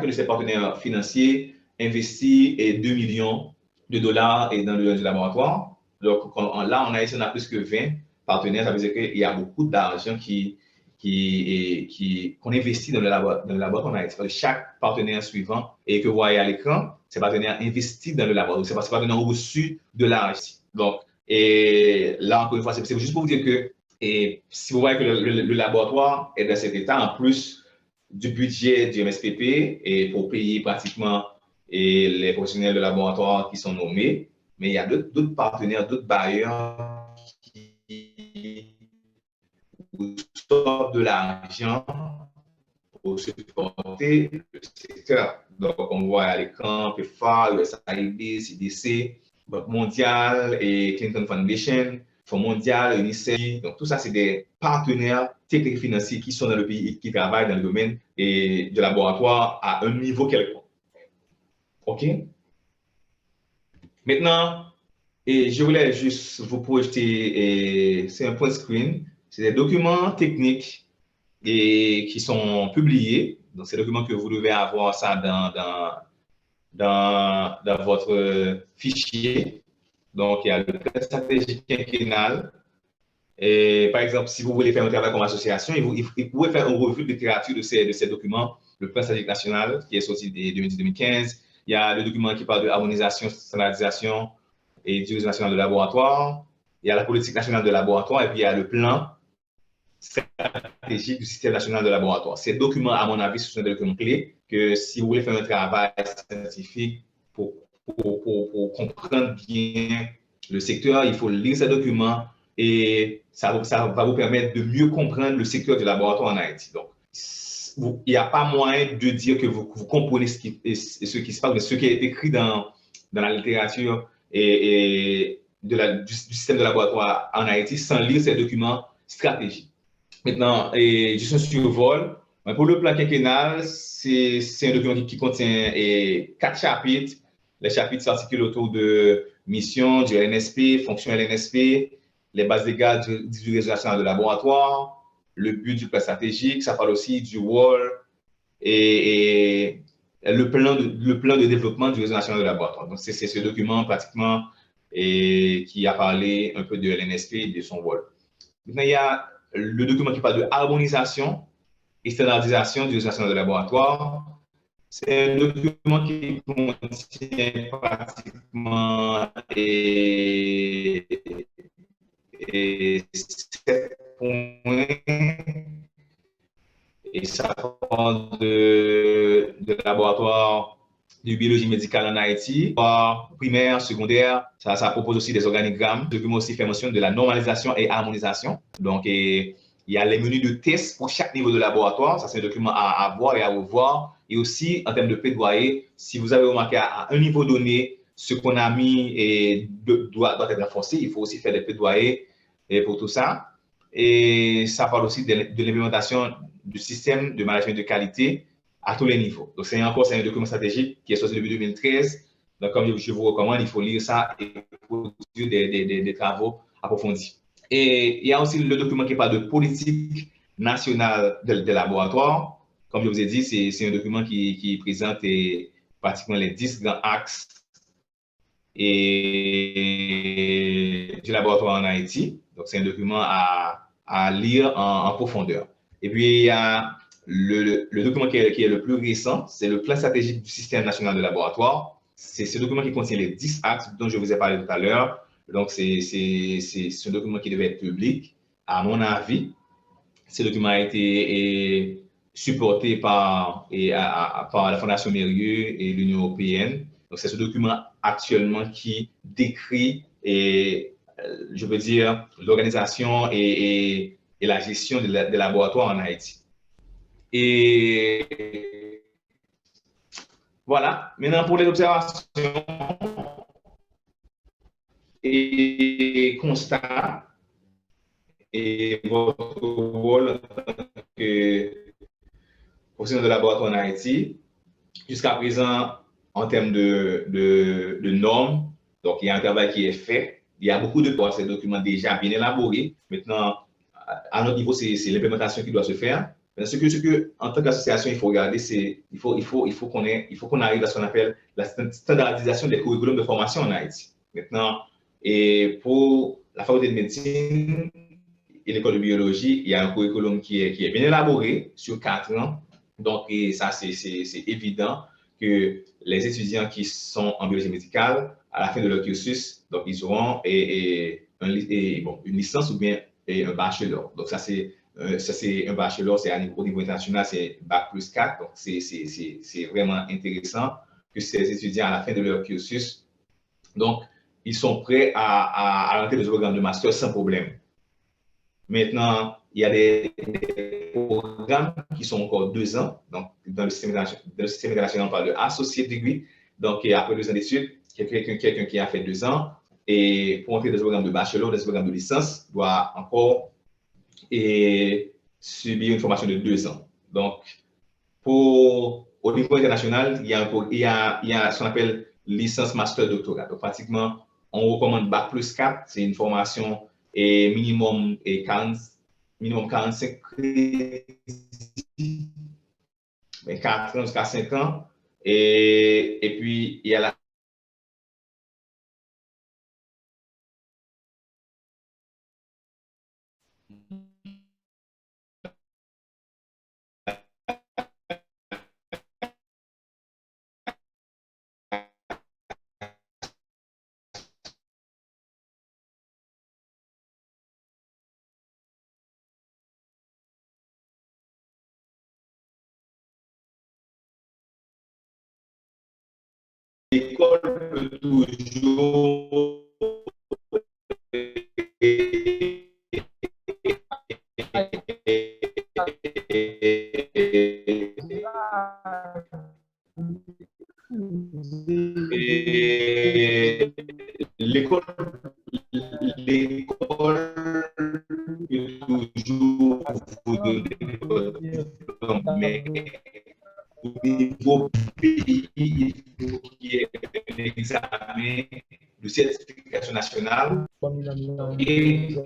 de ces partenaires financiers investit 2 millions de dollars dans le laboratoire. Donc là, on a plus que 20 partenaires. Ça veut dire qu'il y a beaucoup d'argent qu'on investit dans le laboratoire en Haïti. Chaque partenaire suivant et que vous voyez à l'écran, ces partenaires investissent dans le laboratoire. C'est partenaires reçus de l'argent. Donc, et là, encore une fois, c'est juste pour vous dire que si vous voyez que le laboratoire est dans cet état, en plus du budget du MSPP, et pour payer pratiquement les professionnels de laboratoire qui sont nommés, mais il y a d'autres partenaires, d'autres bailleurs qui sortent de l'argent pour supporter le secteur. Donc, on voit à l'écran PEPFAR, USAID, CDC, Banque mondiale et Clinton Foundation, Fonds mondial, UNICEF. Donc, tout ça, c'est des partenaires techniques et financiers qui sont dans le pays et qui travaillent dans le domaine de laboratoire à un niveau quelconque. OK? Maintenant, je voulais juste vous projeter, c'est un point screen, c'est des documents techniques qui sont publiés. Donc, c'est des documents que vous devez avoir ça dans votre fichier. Donc, il y a le plan stratégique quinquennal. Et, par exemple, si vous voulez faire un travail comme association, vous pouvez faire une revue de littérature de ces documents. Le plan stratégique national qui est sorti de 2010-2015. Il y a le document qui parle de harmonisation, standardisation et d'utilisation nationale de laboratoire. Il y a la politique nationale de laboratoire et puis il y a le plan stratégique du système national de laboratoire. Ces documents, à mon avis, ce sont des documents clés que si vous voulez faire un travail scientifique pour comprendre bien le secteur, il faut lire ces documents et ça va vous permettre de mieux comprendre le secteur du laboratoire en Haïti. Donc, il n'y a pas moyen de dire que vous comprenez ce qui se passe, mais ce qui est écrit dans la littérature et du système de laboratoire en Haïti sans lire ces documents stratégiques. Maintenant, juste un survol. Pour le plan quinquennal, c'est un document qui contient 4 chapitres. Les chapitres s'articulent autour de mission du LNSP, fonction LNSP, les bases légales du réseau national de laboratoire, le but du plan stratégique, ça parle aussi du rôle et le plan de développement du réseau national de laboratoire. Donc, c'est ce document pratiquement qui a parlé un peu de l'NSP et de son rôle. Maintenant, il y a le document qui parle de harmonisation et standardisation du réseau national de laboratoire. C'est un document qui contient pratiquement 7 points et ça parle de laboratoire de biologie médicale en Haïti, primaire, secondaire, ça propose aussi des organigrammes. Le document aussi fait mention de la normalisation et harmonisation. Donc, il y a les menus de tests pour chaque niveau de laboratoire. Ça, c'est un document à voir et à revoir. Et aussi, en termes de plaidoyer, si vous avez remarqué à un niveau donné, ce qu'on a mis doit être renforcé. Il faut aussi faire des plaidoyers pour tout ça. Et ça parle aussi de l'implémentation du système de management de qualité à tous les niveaux. Donc, c'est un document stratégique qui est sorti depuis 2013 Donc, comme je vous recommande, il faut lire ça et produire des travaux approfondis. Et il y a aussi le document qui parle de politique nationale de laboratoire. Comme je vous ai dit, c'est un document qui présente pratiquement les 10 grands axes du laboratoire en Haïti. Donc, c'est un document à lire en profondeur. Et puis, il y a le document qui est le plus récent, c'est le plan stratégique du système national de laboratoire. C'est ce document qui contient les 10 axes dont je vous ai parlé tout à l'heure. Donc, c'est un document qui devait être public. À mon avis, ce document a été supporté par la Fondation Mérieux et l'Union européenne. Donc, c'est ce document actuellement qui décrit, je veux dire, l'organisation et la gestion des laboratoires en Haïti. Et voilà. Maintenant, pour les observations et constats et votre rôle en tant que professionnel de laboratoire en Haïti, jusqu'à présent, en termes de normes, donc il y a un travail qui est fait. Il y a beaucoup de ces documents déjà bien élaborés. Maintenant, à notre niveau, c'est l'implémentation qui doit se faire. Mais ce que, en tant qu'association, il faut regarder, c'est il faut qu'on arrive à ce qu'on appelle la standardisation des curriculums de formation en Haïti. Maintenant, et pour la faculté de médecine et l'école de biologie, il y a un curriculum qui est bien élaboré sur 4 ans. Donc, et ça, c'est évident que les étudiants qui sont en biologie médicale, à la fin de leur cursus, donc ils auront une licence ou bien un bachelor. Donc, ça, c'est un bachelor, c'est au niveau international, c'est Bac plus 4. Donc, c'est vraiment intéressant que ces étudiants, à la fin de leur cursus, donc, ils sont prêts à rentrer dans le programme de master sans problème. Maintenant, il y a des programmes qui sont encore 2 ans. Donc, dans le système international, on parle de associate degree. Donc, après 2 ans d'études, quelqu'un qui a fait 2 ans, et pour entrer dans ce programme de bachelor, dans ce programme de licence, doit encore subir une formation de 2 ans. Donc, au niveau international, il y a ce qu'on appelle licence, master, doctorat. Donc, pratiquement, on recommande Bac plus 4, c'est une formation minimum 45 crédits, 4 ans jusqu'à 5 ans. Et puis, il y a la l'école peut toujours l'école peut toujours vous donner votre diplôme, mais au niveau pays, il faut qu'il y ait un examen de certification nationale et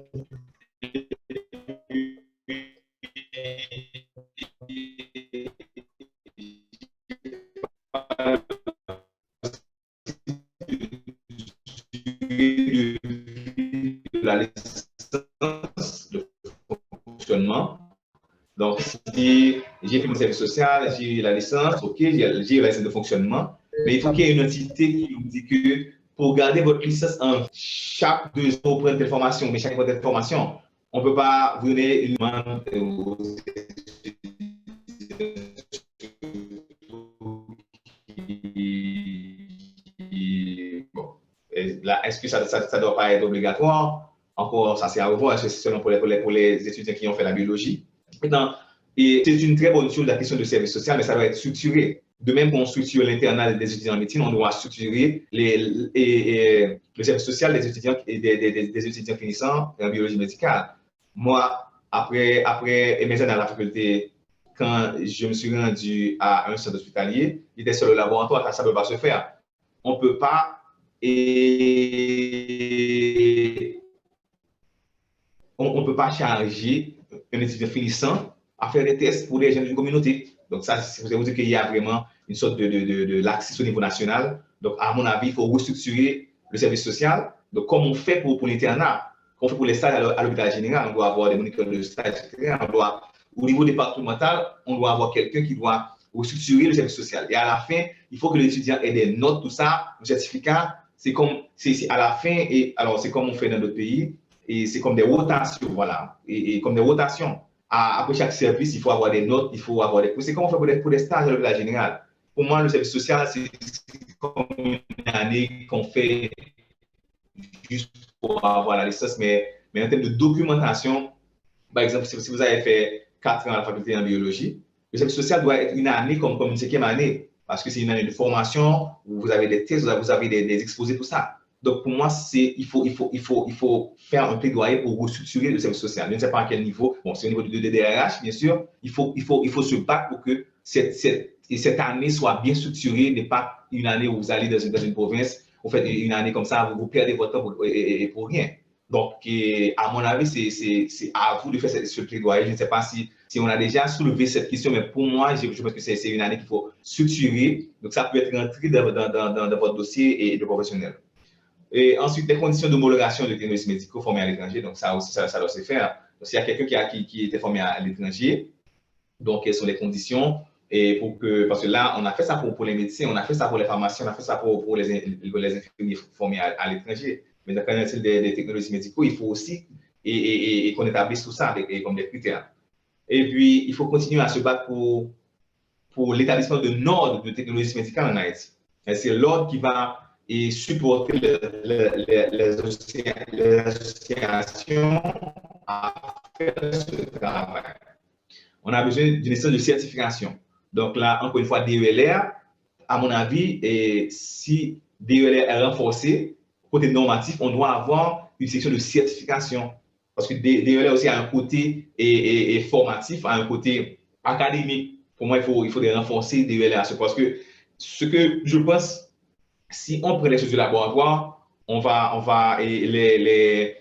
la licence de fonctionnement. Donc, si j'ai fait mon service social, j'ai la licence, ok, j'ai la licence de fonctionnement, mais il faut qu'il y ait une entité qui nous dit que pour garder votre licence en chaque 2 ans, pour prendre telle formation, mais chaque fois telle formation, on ne peut pas vous donner une demande bon. Est-ce que ça ne doit pas être obligatoire? Encore, ça c'est à revoir. Est-ce que c'est seulement pour les étudiants qui ont fait la biologie? Maintenant, c'est une très bonne chose la question du service social, mais ça doit être structuré. De même qu'on structure l'internat des étudiants en médecine, on doit structurer le service social des étudiants, des étudiants finissant en biologie médicale. Moi, après mes années à la faculté, quand je me suis rendu à un centre hospitalier, il était sur le laboratoire, ça ne peut pas se faire. on ne peut pas on peut pas charger un étudiant finissant à faire des tests pour les jeunes d'une communauté. Donc ça, vous dire qu'il y a vraiment une sorte de laxisme au niveau national. Donc à mon avis, il faut restructurer le service social. Donc comme on fait pour l'internat, comme on fait pour les stages à l'hôpital général, on doit avoir des moniteurs de stage, etc. Au niveau départemental, on doit avoir quelqu'un qui doit restructurer le service social. Et à la fin, il faut que l'étudiant ait des notes, tout ça, le certificat. C'est comme, c'est à la fin, et alors c'est comme on fait dans d'autres pays, et c'est comme des rotations, voilà, et comme des rotations. Après chaque service, il faut avoir des notes, il faut avoir des... C'est comme on fait pour des stages à l'hôpital général. Pour moi, le service social, c'est comme une année qu'on fait juste pour avoir la licence, mais en termes de documentation, par exemple, si vous avez fait 4 ans à la faculté en biologie, le service social doit être une année comme une 5e année, parce que c'est une année de formation, où vous avez des thèses, vous avez des exposés, tout ça. Donc, pour moi, il faut faire un plaidoyer pour restructurer le service social. Je ne sais pas à quel niveau, bon, c'est au niveau du DRH, bien sûr, il faut se battre pour que cette année soit bien structurée, n'est pas une année où vous allez dans une province, vous faites une année comme ça, vous perdez votre temps pour rien. Donc, à mon avis, c'est à vous de faire ce plaidoyer. Je ne sais pas si on a déjà soulevé cette question, mais pour moi, je pense que c'est une année qu'il faut structurer. Donc, ça peut être rentré dans votre dossier et de professionnel. Et ensuite, les conditions d'homologation de technologies médicaux formés à l'étranger. Donc, ça aussi, ça doit se faire. Donc, s'il y a quelqu'un qui était formé à l'étranger, donc, quelles sont les conditions? Et parce que là, on a fait ça pour les médecins, on a fait ça pour les pharmaciens, on a fait ça pour les infirmiers formés à l'étranger. Mais dans le cas des technologies médicaux, il faut aussi qu'on établisse tout ça comme des critères. Et puis, il faut continuer à se battre pour l'établissement de l'ordre de technologies médicales en Haïti. C'est l'ordre qui va supporter les associations à faire ce travail. On a besoin d'une instance de certification. Donc là, encore une fois, DELR, à mon avis, si DELR est renforcé, côté normatif, on doit avoir une section de certification. Parce que DELR aussi a un côté formatif, a un côté académique. Pour moi, il faudrait renforcer DELR. Parce que ce que je pense, si on prend les choses du laboratoire, on va les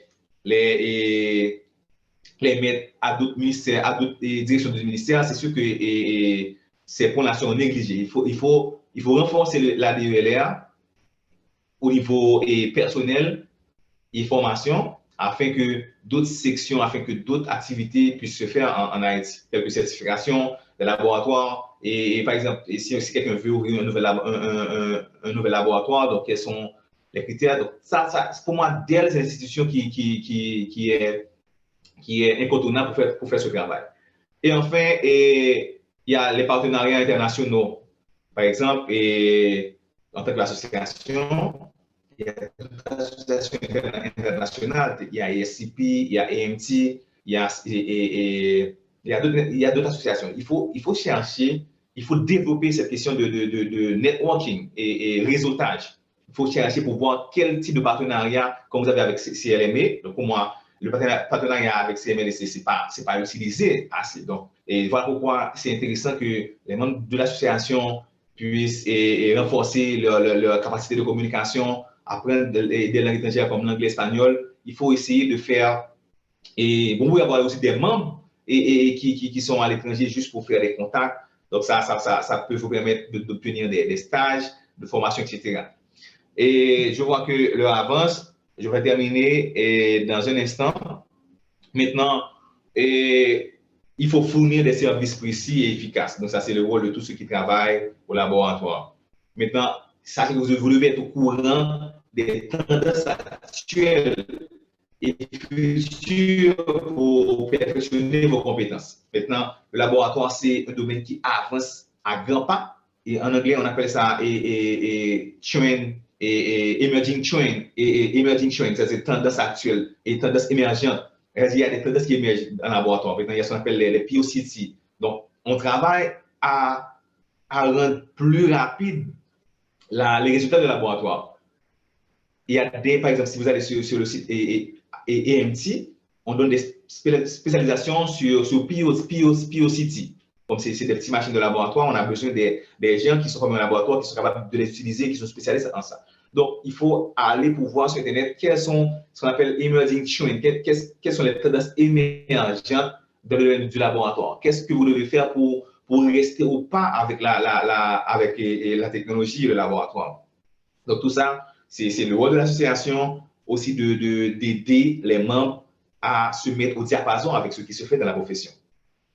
mettre à d'autres ministères, à d'autres directions du ministère, c'est sûr que ces points-là sont négligés. Il faut renforcer la DELR au niveau personnel et formation afin que d'autres sections, afin que d'autres activités puissent se faire en Haïti, telles que certification, des laboratoires. Et par exemple, si quelqu'un veut ouvrir un nouvel laboratoire, donc quels sont les critères? Donc ça pour moi, dès les institutions qui est incontournable pour faire ce travail. Et enfin, il y a les partenariats internationaux. Par exemple, en tant qu'association, il y a des associations internationales. Il y a ISCP, il y a AMT, il y a d'autres associations. Il faut chercher, il faut développer cette question de networking et réseautage. Il faut chercher pour voir quel type de partenariat, comme vous avez avec CLMA. Donc, pour moi, le partenariat avec CMLC, ce n'est pas utilisé assez. Donc, et voilà pourquoi c'est intéressant que les membres de l'association puissent renforcer leur capacité de communication, apprendre des langues étrangères comme l'anglais, l'espagnol. Il faut essayer de faire. Et bon, il y avoir aussi des membres qui sont à l'étranger juste pour faire des contacts. Donc, ça peut vous permettre d'obtenir des stages, de formation, etc. Et je vois que l'heure avance. Je vais terminer dans un instant. Maintenant, il faut fournir des services précis et efficaces. Donc, ça, c'est le rôle de tous ceux qui travaillent au laboratoire. Maintenant, sachez que vous devez être au courant des tendances actuelles et futures pour perfectionner vos compétences. Maintenant, le laboratoire, c'est un domaine qui avance à grands pas. Et en anglais, on appelle ça train. Emerging trend, c'est tendance actuelle et tendance émergente. Il y a des tendances qui émergent en laboratoire. Maintenant, il y a ce qu'on appelle les POCT. Donc, on travaille à rendre plus rapide les résultats de laboratoire. Il y a par exemple, si vous allez sur le site EMT, on donne des spécialisations sur POCT. comme c'est des petites machines de laboratoire, on a besoin des gens qui sont comme un laboratoire, qui sont capables de les utiliser, qui sont spécialistes en ça. Donc, il faut aller pour voir sur Internet quels sont ce qu'on appelle emerging trends, quelles sont les tendances émergentes dans le domaine du laboratoire. Qu'est-ce que vous devez faire pour rester au pas avec la technologie et le laboratoire. Donc, tout ça, c'est le rôle de l'association aussi d'aider les membres à se mettre au diapason avec ce qui se fait dans la profession.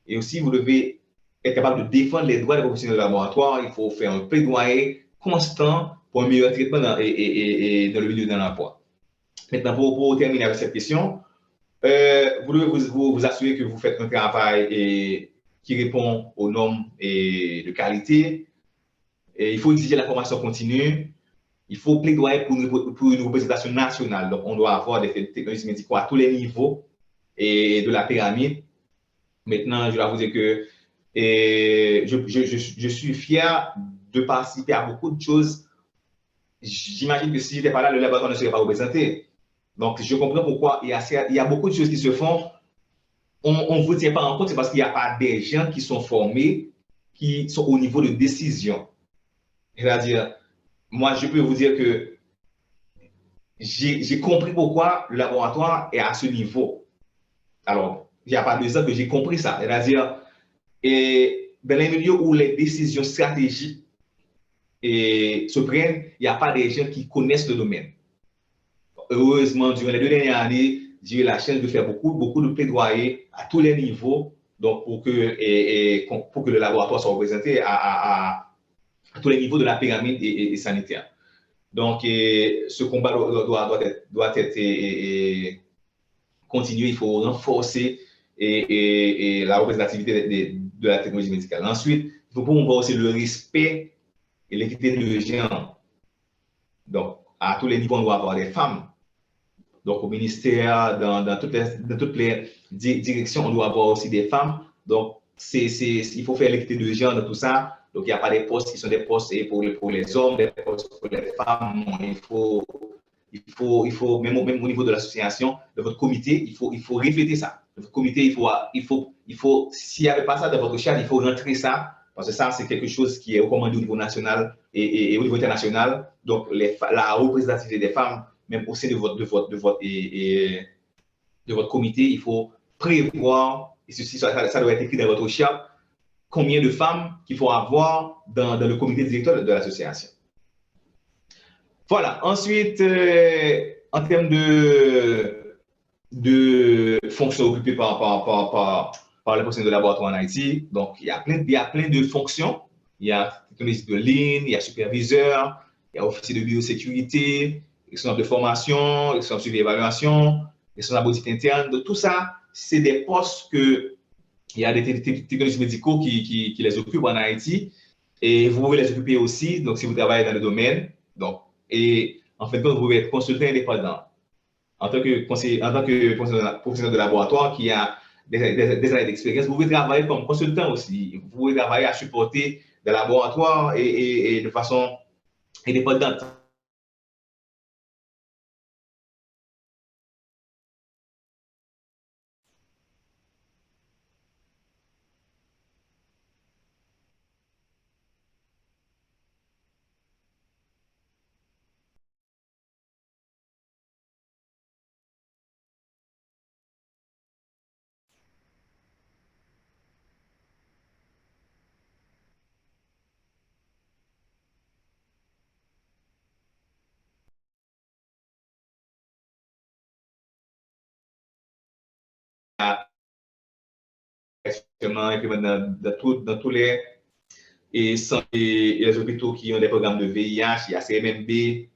Et aussi, vous devez être capable de défendre les droits des professionnels de laboratoire. Il faut faire un plaidoyer constant pour un meilleur traitement dans le milieu de l'emploi. Maintenant, pour terminer avec cette question, vous devez vous assurer que vous faites un travail qui répond aux normes de qualité. Et il faut exiger la formation continue. Il faut plaidoyer pour une représentation nationale. Donc, on doit avoir des technologies médicaux à tous les niveaux de la pyramide. Maintenant, je dois vous dire que je suis fier de participer à beaucoup de choses. J'imagine que si je n'étais pas là, le laboratoire ne serait pas représenté. Donc, je comprends pourquoi il y a beaucoup de choses qui se font. On ne vous tient pas en compte, c'est parce qu'il n'y a pas des gens qui sont formés, qui sont au niveau de décision. C'est-à-dire, moi, je peux vous dire que j'ai compris pourquoi le laboratoire est à ce niveau. Alors, il n'y a pas 2 ans que j'ai compris ça. C'est-à-dire, dans les milieux où les décisions stratégiques se prennent, il n'y a pas des gens qui connaissent le domaine. Heureusement, durant les 2 dernières années, j'ai eu la chance de faire beaucoup de plaidoyer à tous les niveaux, donc pour que le laboratoire soit représenté à tous les niveaux de la pyramide sanitaire. Donc, ce combat doit être continué. Il faut renforcer la représentativité de la technologie médicale. Ensuite, il faut promouvoir aussi le respect et l'équité de genre. Donc, à tous les niveaux, on doit avoir des femmes. Donc, au ministère, dans toutes les directions, on doit avoir aussi des femmes. Donc, il faut faire l'équité de genre dans tout ça. Donc, il n'y a pas des postes qui sont des postes pour les hommes, des postes pour les femmes. Il faut même au niveau de l'association, de votre comité, il faut refléter ça. Votre comité, s'il n'y avait pas ça dans votre charte, il faut rentrer ça, parce que ça, c'est quelque chose qui est recommandé au niveau national et au niveau international. Donc, la représentativité des femmes, même au sein de votre comité, il faut prévoir, et ceci, ça doit être écrit dans votre charte, combien de femmes qu'il faut avoir dans le comité directeur de l'association. Voilà. Ensuite, en termes de fonctions occupées par les professionnels de laboratoire en Haïti, donc il y a plein de fonctions. Il y a technologie de ligne, il y a superviseur, il y a officier de biosécurité, responsable de formation, responsable de suivi et évaluation, responsable d'audit interne. Donc, tout ça, c'est des postes que il y a des technologies médicaux qui les occupent en Haïti et vous pouvez les occuper aussi, donc si vous travaillez dans le domaine. Donc, et en fait, vous pouvez être consultant indépendant en tant que professionnel de laboratoire qui a des années d'expérience. Vous pouvez travailler comme consultant aussi. Vous pouvez travailler à supporter des laboratoires et de façon indépendante. Dans tous les les hôpitaux qui ont des programmes de VIH, il y a CMMB,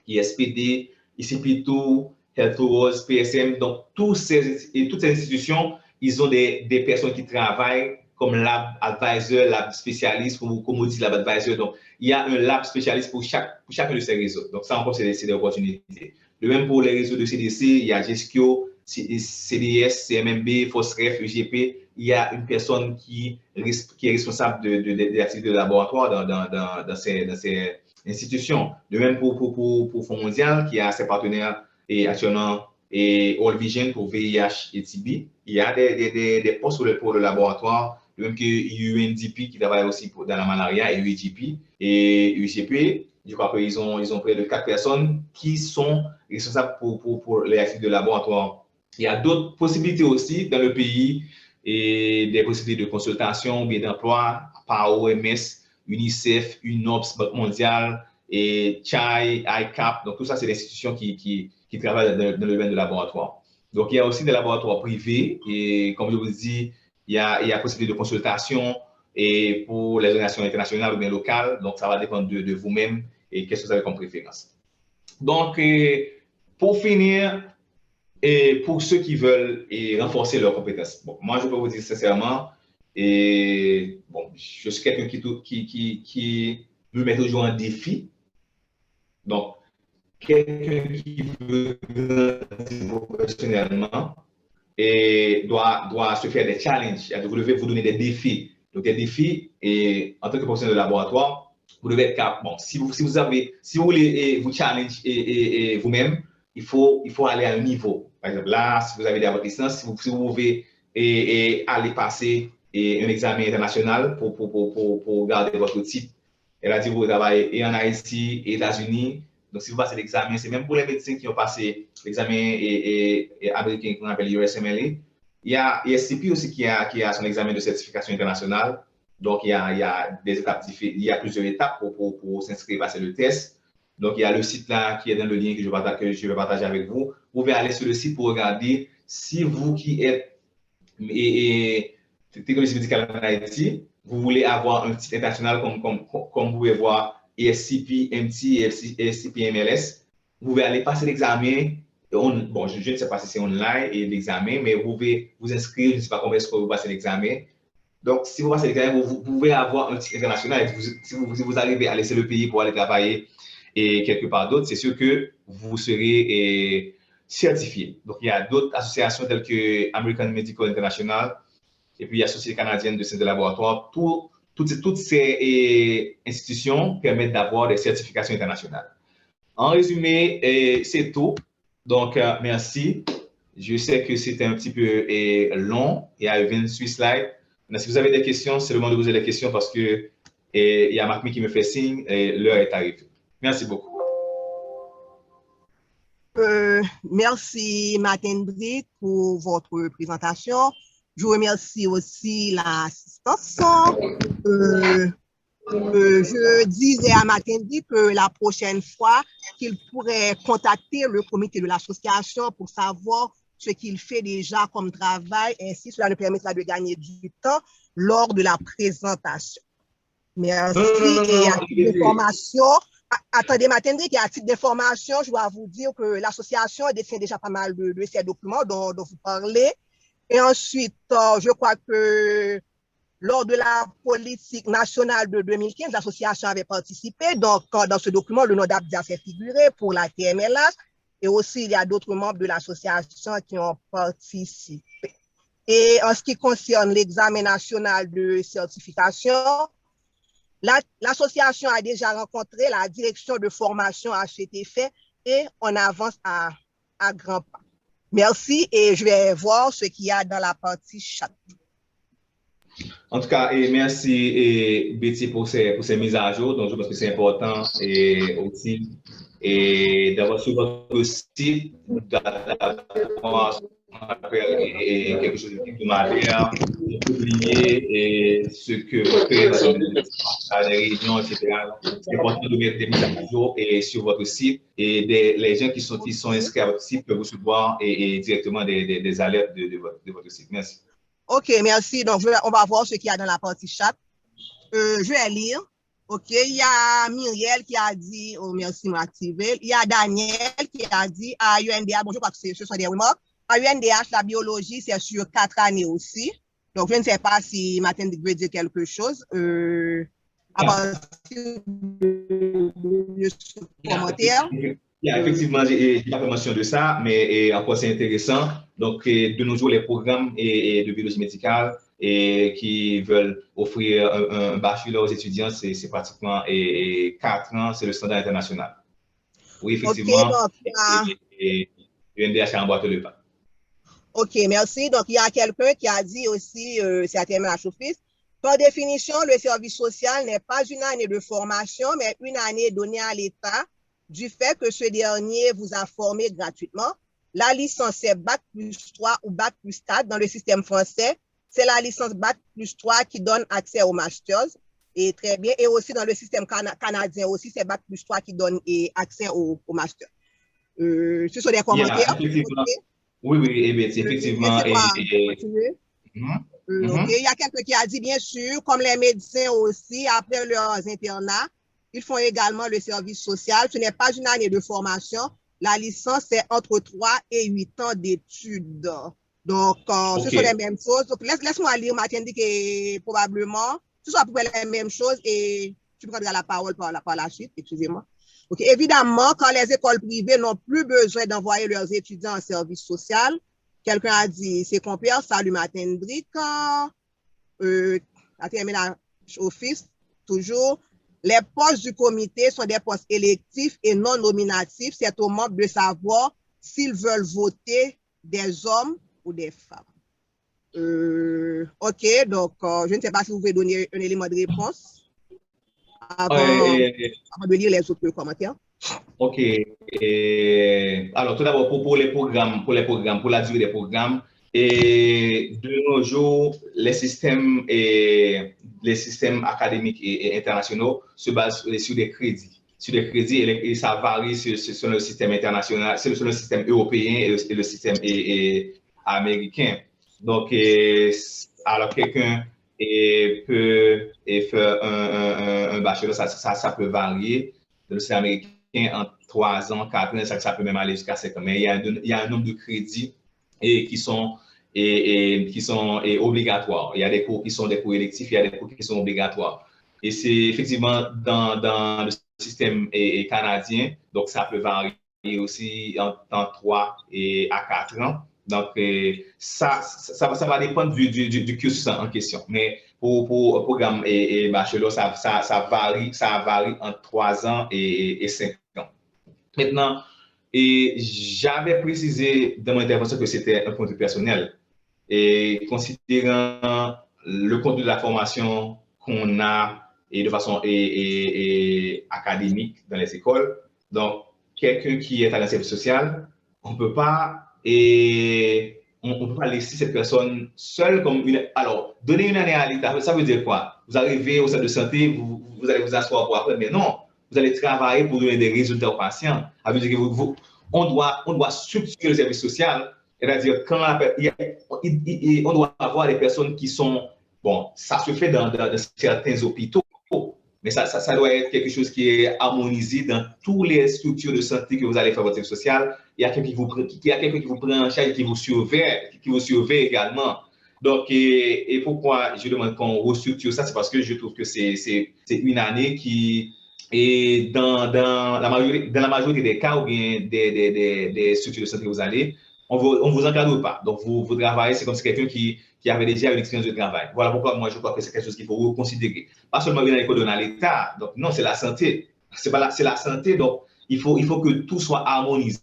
ISPD, ICP2, HealthWorks, PSM. Donc, toutes ces institutions, ils ont des personnes qui travaillent comme lab advisor, lab spécialiste, comme on dit lab advisor. Donc, il y a un lab spécialiste pour chacun de ces réseaux. Donc, ça encore, c'est des opportunités. De même pour les réseaux de CDC, il y a GESCO, CDS, CMMB, FOSREF, UGP. Il y a une personne qui est responsable des activités de laboratoire dans ces institutions. De même pour Fonds mondial, qui a ses partenaires et actuellement et All Vision pour VIH et TB. Il y a des postes pour le laboratoire de même que UNDP qui travaille aussi dans la malaria et UGP et UGP. Je crois qu'ils ont près de 4 personnes qui sont responsables pour les activités de laboratoire. Il y a d'autres possibilités aussi dans le pays et des possibilités de consultation ou bien d'emploi par OMS, UNICEF, UNOPS, Banque mondiale et CHAI, ICAP. Donc tout ça, c'est des institutions qui travaillent dans le domaine de laboratoire. Donc il y a aussi des laboratoires privés et comme je vous dis, il y a possibilité de consultation et pour les organisations internationales ou bien locales. Donc ça va dépendre de vous-même et qu'est-ce que vous avez comme préférence. Donc pour finir, et pour ceux qui veulent renforcer leurs compétences, bon, moi je peux vous dire sincèrement, bon, je suis quelqu'un qui me met toujours un défi. Donc, quelqu'un qui veut grandir professionnellement et doit se faire des challenges, vous devez vous donner des défis. Donc, des défis, et en tant que professionnel de laboratoire, vous devez être capable. Bon, si vous voulez vous challenge vous-même, il faut aller à un niveau. Par exemple, là, si vous avez des licence, si vous pouvez aller passer un examen international pour garder votre titre. Elle a dit vous travaillez en Haïti et aux États-Unis. Donc, si vous passez l'examen, c'est même pour les médecins qui ont passé l'examen américain qu'on appelle USMLE. Il y a SCP aussi qui a son examen de certification internationale. Donc, il y a des étapes différentes. Il y a plusieurs étapes pour s'inscrire, passer le test. Donc, il y a le site là qui est dans le lien que je vais partager avec vous. Vous pouvez aller sur le site pour regarder si vous qui êtes technologie médicale en Haïti, vous voulez avoir un titre international comme vous pouvez voir ESCP, MT, ESCP, MLS, vous pouvez aller passer l'examen. Bon, je ne sais pas si c'est online et l'examen, mais vous pouvez vous inscrire, je ne sais pas combien est-ce que vous passez l'examen. Donc, si vous passez l'examen, vous pouvez avoir un titre international. Si vous arrivez à laisser le pays pour aller travailler et quelque part d'autre, c'est sûr que vous serez certifié. Donc, il y a d'autres associations telles que American Medical International, et puis il y a la Société canadienne de sciences de laboratoire. Toutes ces institutions permettent d'avoir des certifications internationales. En résumé, c'est tout. Donc, merci. Je sais que c'était un petit peu long. Il y a 28 slides. Mais si vous avez des questions, c'est le moment de poser des questions parce que il y a Marc qui me fait signe et l'heure est arrivée. Merci beaucoup. Merci Matendri pour votre présentation. Je remercie aussi l'assistance. Je disais à Matendri que la prochaine fois, qu'il pourrait contacter le comité de l'association pour savoir ce qu'il fait déjà comme travail, ainsi cela nous permettra de gagner du temps lors de la présentation. Merci. Et à titre d'information, attendez, Matendri, à titre d'information, je dois vous dire que l'association détient déjà pas mal de ces documents dont vous parlez. Et ensuite, je crois que lors de la politique nationale de 2015, l'association avait participé. Donc, dans ce document, le nom d'Abdia fait figurer pour la TMLH. Et aussi, il y a d'autres membres de l'association qui ont participé. Et en ce qui concerne l'examen national de certification, l'association a déjà rencontré la direction de formation à cet effet et on avance à grands pas. Merci et je vais voir ce qu'il y a dans la partie chat. En tout cas, merci Betty pour ces mises à jour. Donc, je pense que c'est important et aussi d'avoir sur votre site quelque chose de hebdomadaire, de publier ce que vous faites dans les réunions, etc. C'est important de mettre des mises à jour sur votre site et les gens qui sont inscrits à votre site peuvent recevoir directement des alertes de votre site. Merci. OK, merci. Donc, on va voir ce qu'il y a dans la partie chat. Je vais lire. OK, il y a Myriel qui a dit, oh merci, m'activer. Il y a Daniel qui a dit à UNDH, bon, je crois que ce sont des remarques. À UNDH, la biologie, c'est sur 4 années aussi. Donc, je ne sais pas si Martin veut dire quelque chose. À partir de ce commentaire. Effectivement, j'ai pas fait mention de ça, mais encore c'est intéressant. Donc, de nos jours, les programmes de biologie médicale qui veulent offrir un bachelor aux étudiants, c'est pratiquement 4 ans, c'est le standard international. Oui, effectivement, Okay, UNDH a emboîté le pas. OK, merci. Donc, il y a quelqu'un qui a dit aussi, certainement la chauffiste, par définition, le service social n'est pas une année de formation, mais une année donnée à l'État du fait que ce dernier vous a formé gratuitement. La licence est Bac plus 3 ou Bac plus 4 dans le système français. C'est la licence Bac plus 3 qui donne accès au master. Et très bien. Et aussi dans le système canadien aussi, c'est Bac plus 3 qui donne accès au master. Ce sont des Yeah, commentaires. effectivement. OK. Oui, oui, eh bien, effectivement. Laissez-moi continuer. Mhm, OK. mhm. Il y a quelqu'un qui a dit, bien sûr, comme les médecins aussi, après leurs internats, ils font également le service social. Ce n'est pas une année de formation. La licence, c'est entre 3 et 8 ans d'études. Donc, ce OK. sont les mêmes choses. Donc, laisse-moi lire, Mathieu, que probablement, ce sont à peu près les mêmes choses et tu prendras la parole par la suite. Excusez-moi. Okay. Évidemment, quand les écoles privées n'ont plus besoin d'envoyer leurs étudiants en service social, quelqu'un a dit, c'est compère, salut Martin Drick, a terminé office, toujours. Les postes du comité sont des postes électifs et non nominatifs. C'est aux membres de savoir s'ils veulent voter des hommes ou des femmes. OK, donc je ne sais pas si vous pouvez donner un élément de réponse avant de lire les autres commentaires. OK. Alors, tout d'abord, pour les programmes, pour la durée des programmes, et de nos jours, les systèmes académiques et internationaux se basent sur des crédits. Et ça varie sur le système international, sur le système européen et le système américain. Donc, alors quelqu'un peut faire un bachelor, ça peut varier. Le système américain en 3 ans, 4 ans, ça peut même aller jusqu'à 5 ans. Mais il y a un nombre de crédits qui sont obligatoires. Il y a des cours qui sont des cours électifs, il y a des cours qui sont obligatoires. Et c'est effectivement dans le système canadien, donc ça peut varier aussi en 3 à 4 ans. Donc, ça va dépendre du cursus en question. Mais pour le programme et bachelor, ça varie entre 3 ans et 5 ans. Maintenant, j'avais précisé dans mon intervention que c'était un contenu personnel. Et considérant le contenu de la formation qu'on a et de façon académique dans les écoles, donc quelqu'un qui est à la service social, on ne peut pas on peut pas laisser cette personne seule comme une. Alors, donner une année à l'État, ça veut dire quoi? Vous arrivez au centre de santé, vous allez vous asseoir pour après, mais non, vous allez travailler pour donner des résultats aux patients. Ça veut dire que on doit structurer le service social, c'est-à-dire quand on doit avoir des personnes qui sont, bon, ça se fait dans certains hôpitaux, mais ça doit être quelque chose qui est harmonisé dans toutes les structures de santé que vous allez faire votre service social. Il y a quelqu'un qui vous prend en charge, qui vous surveille également. Donc, et pourquoi je demande qu'on restructure ça, c'est parce que je trouve que c'est une année qui et dans la majorité des cas ou bien des structures de santé que vous allez, on ne vous encadre pas. Donc, vous travaillez, c'est comme si quelqu'un qui avait déjà une expérience de travail. Voilà pourquoi moi, je crois que c'est quelque chose qu'il faut reconsidérer. Pas seulement dans l'école de l'État. Donc, non, c'est la santé. C'est la santé. Donc, il faut que tout soit harmonisé.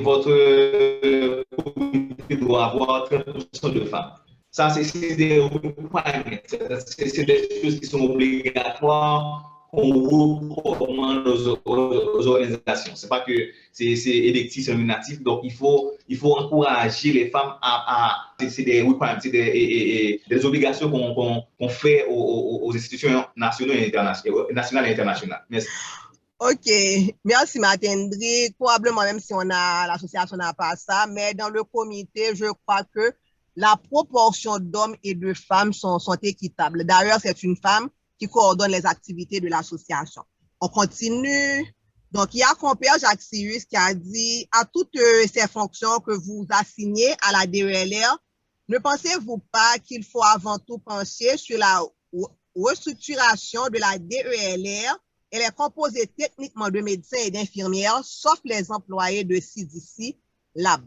Votre communauté doit avoir 30% de femmes. Ça, c'est des requirements. C'est des choses qui sont obligatoires qu'on recommande aux organisations. C'est pas que c'est électif, c'est nominatif. Donc, il faut encourager les femmes c'est des requirements, c'est des obligations qu'on fait aux institutions nationales et internationales. Merci. OK. Merci, Martin-Drick. Probablement, même si l'association n'a pas ça, mais dans le comité, je crois que la proportion d'hommes et de femmes sont équitables. D'ailleurs, c'est une femme qui coordonne les activités de l'association. On continue. Donc, il y a compère Jacques Sirius qui a dit à toutes ces fonctions que vous assignez à la DELR, ne pensez-vous pas qu'il faut avant tout penser sur la restructuration de la DELR? Elle est composée techniquement de médecins et d'infirmières, sauf les employés de CDC Lab.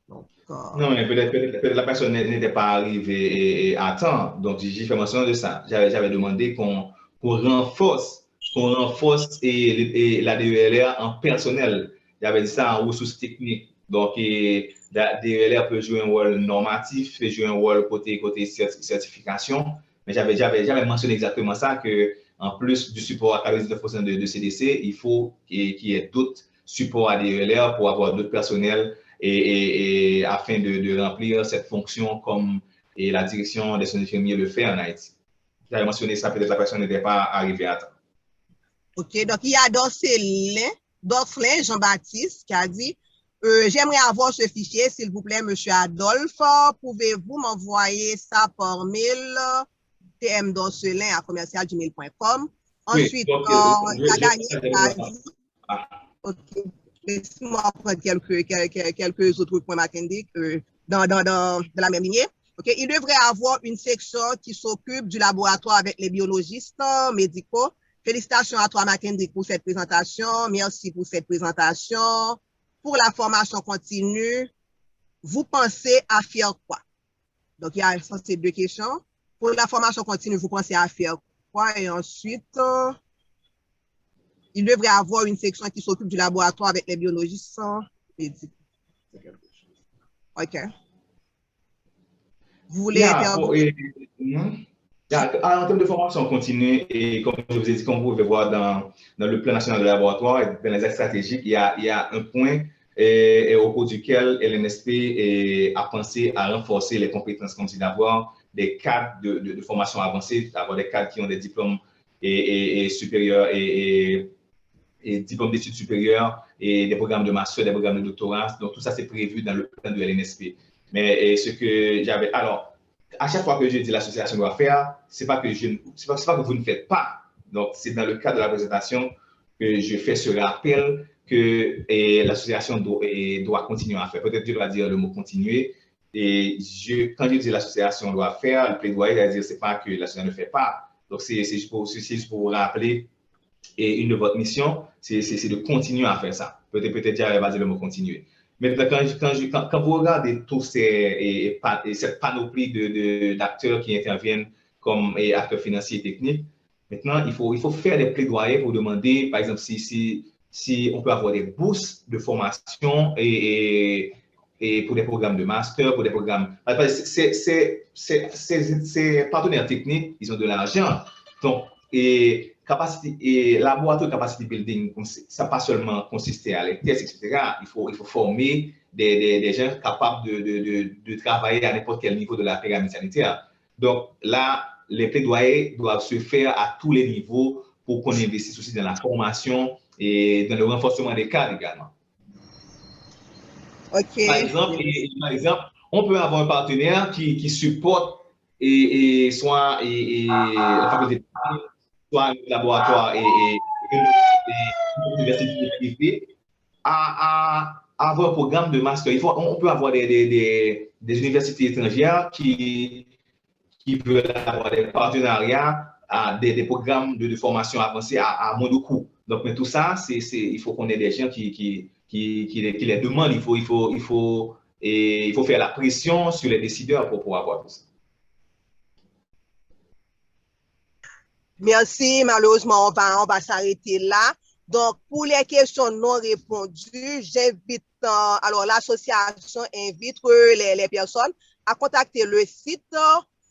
Donc, non, mais peut-être la personne n'était pas arrivée à temps. Donc, j'ai fait mention de ça. J'avais demandé qu'on renforce la DELR en personnel. J'avais dit ça en ressources techniques. Donc, la DELR peut jouer un rôle normatif, peut jouer un rôle côté certification. Mais j'avais mentionné exactement ça, que en plus du support à 99% de CDC, il faut qu'il y ait d'autres supports à DELR pour avoir d'autres personnels et afin de remplir cette fonction comme la direction des soins infirmiers le fait en Haïti. J'avais mentionné ça, peut-être la personne n'était pas arrivée à temps. OK, donc il y a Dorcelin Jean-Baptiste qui a dit j'aimerais avoir ce fichier, s'il vous plaît, Monsieur Adolphe. Pouvez-vous m'envoyer ça par mail tmdorcelin@commercial@gmail.com. Ensuite, il y a Daniel qui a dit OK, laissez-moi prendre quelques autres points, Mackendy, dans la même lignée. OK, il devrait avoir une section qui s'occupe du laboratoire avec les biologistes médicaux. Félicitations à toi, Mackendy, pour cette présentation. Merci pour cette présentation. Pour la formation continue, vous pensez à faire quoi? Donc, il y a ces deux questions. Pour la formation continue, vous pensez à faire quoi? Et ensuite, il devrait avoir une section qui s'occupe du laboratoire avec les biologistes médicaux. OK. Vous voulez intervenir? En termes de formation continue, et comme je vous ai dit, comme vous pouvez voir dans le plan national de laboratoire, dans les axes stratégiques, il y a un point au cours duquel l'NSP a pensé à renforcer les compétences, comme c'est d'avoir des cadres de formation avancée, d'avoir des cadres qui ont des diplômes supérieurs et diplômes d'études supérieures et des programmes de master, des programmes de doctorat. Donc, tout ça, c'est prévu dans le plan de l'NSP. Mais ce que j'avais... Alors, à chaque fois que je dis l'association doit faire, c'est pas que vous ne faites pas. Donc, c'est dans le cadre de la présentation que je fais ce rappel que l'association doit continuer à faire. Peut-être je dois dire le mot continuer. Et quand je dis l'association doit faire, le plaidoyer, c'est-à-dire c'est pas que l'association ne fait pas. Donc, c'est juste pour vous rappeler. Et une de votre mission, c'est de continuer à faire ça. Peut-être j'avais pas dit le mot continuer. Maintenant, quand vous regardez tous cette panoplie d'acteurs qui interviennent comme acteurs financiers et techniques, maintenant, il faut faire des plaidoyers pour demander, par exemple, si on peut avoir des bourses de formation et pour des programmes de master, pour des programmes... Ces partenaires techniques, ils ont de l'argent. Donc, laboratoire capacity building, ça pas seulement consister à les tests, etc. Il faut former des gens capables de travailler à n'importe quel niveau de la pyramide sanitaire. Donc là, les plaidoyers doivent se faire à tous les niveaux pour qu'on investisse aussi dans la formation et dans le renforcement des cadres également. Okay. Par exemple, on peut avoir un partenaire qui supporte soit la faculté de soit un laboratoire et une université privée à avoir un programme de master. On peut avoir des universités étrangères qui veulent avoir des partenariats, des programmes de formation avancée à moins de coût. Donc, mais tout ça, il faut qu'on ait des gens qui les demandent. Il faut faire la pression sur les décideurs pour pouvoir avoir tout ça. Merci. Malheureusement, on va s'arrêter là. Donc, pour les questions non répondues, j'invite, alors l'association invite les personnes à contacter le site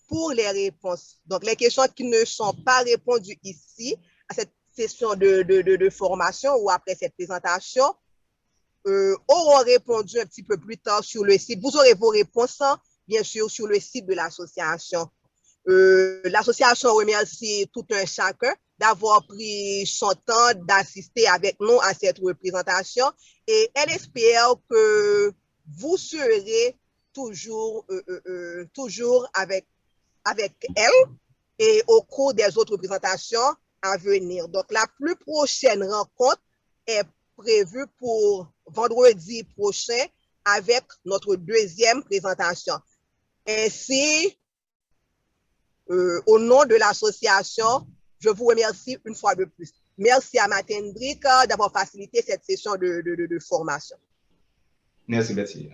pour les réponses. Donc, les questions qui ne sont pas répondues ici, à cette session de formation ou après cette présentation, auront répondu un petit peu plus tard sur le site. Vous aurez vos réponses, bien sûr, sur le site de l'association. L'association remercie tout un chacun d'avoir pris son temps d'assister avec nous à cette représentation et elle espère que vous serez toujours avec elle et au cours des autres présentations à venir. Donc, la plus prochaine rencontre est prévue pour vendredi prochain avec notre deuxième présentation. Ainsi, au nom de l'association, je vous remercie une fois de plus. Merci à Martin Brick d'avoir facilité cette session de formation. Merci, Betty.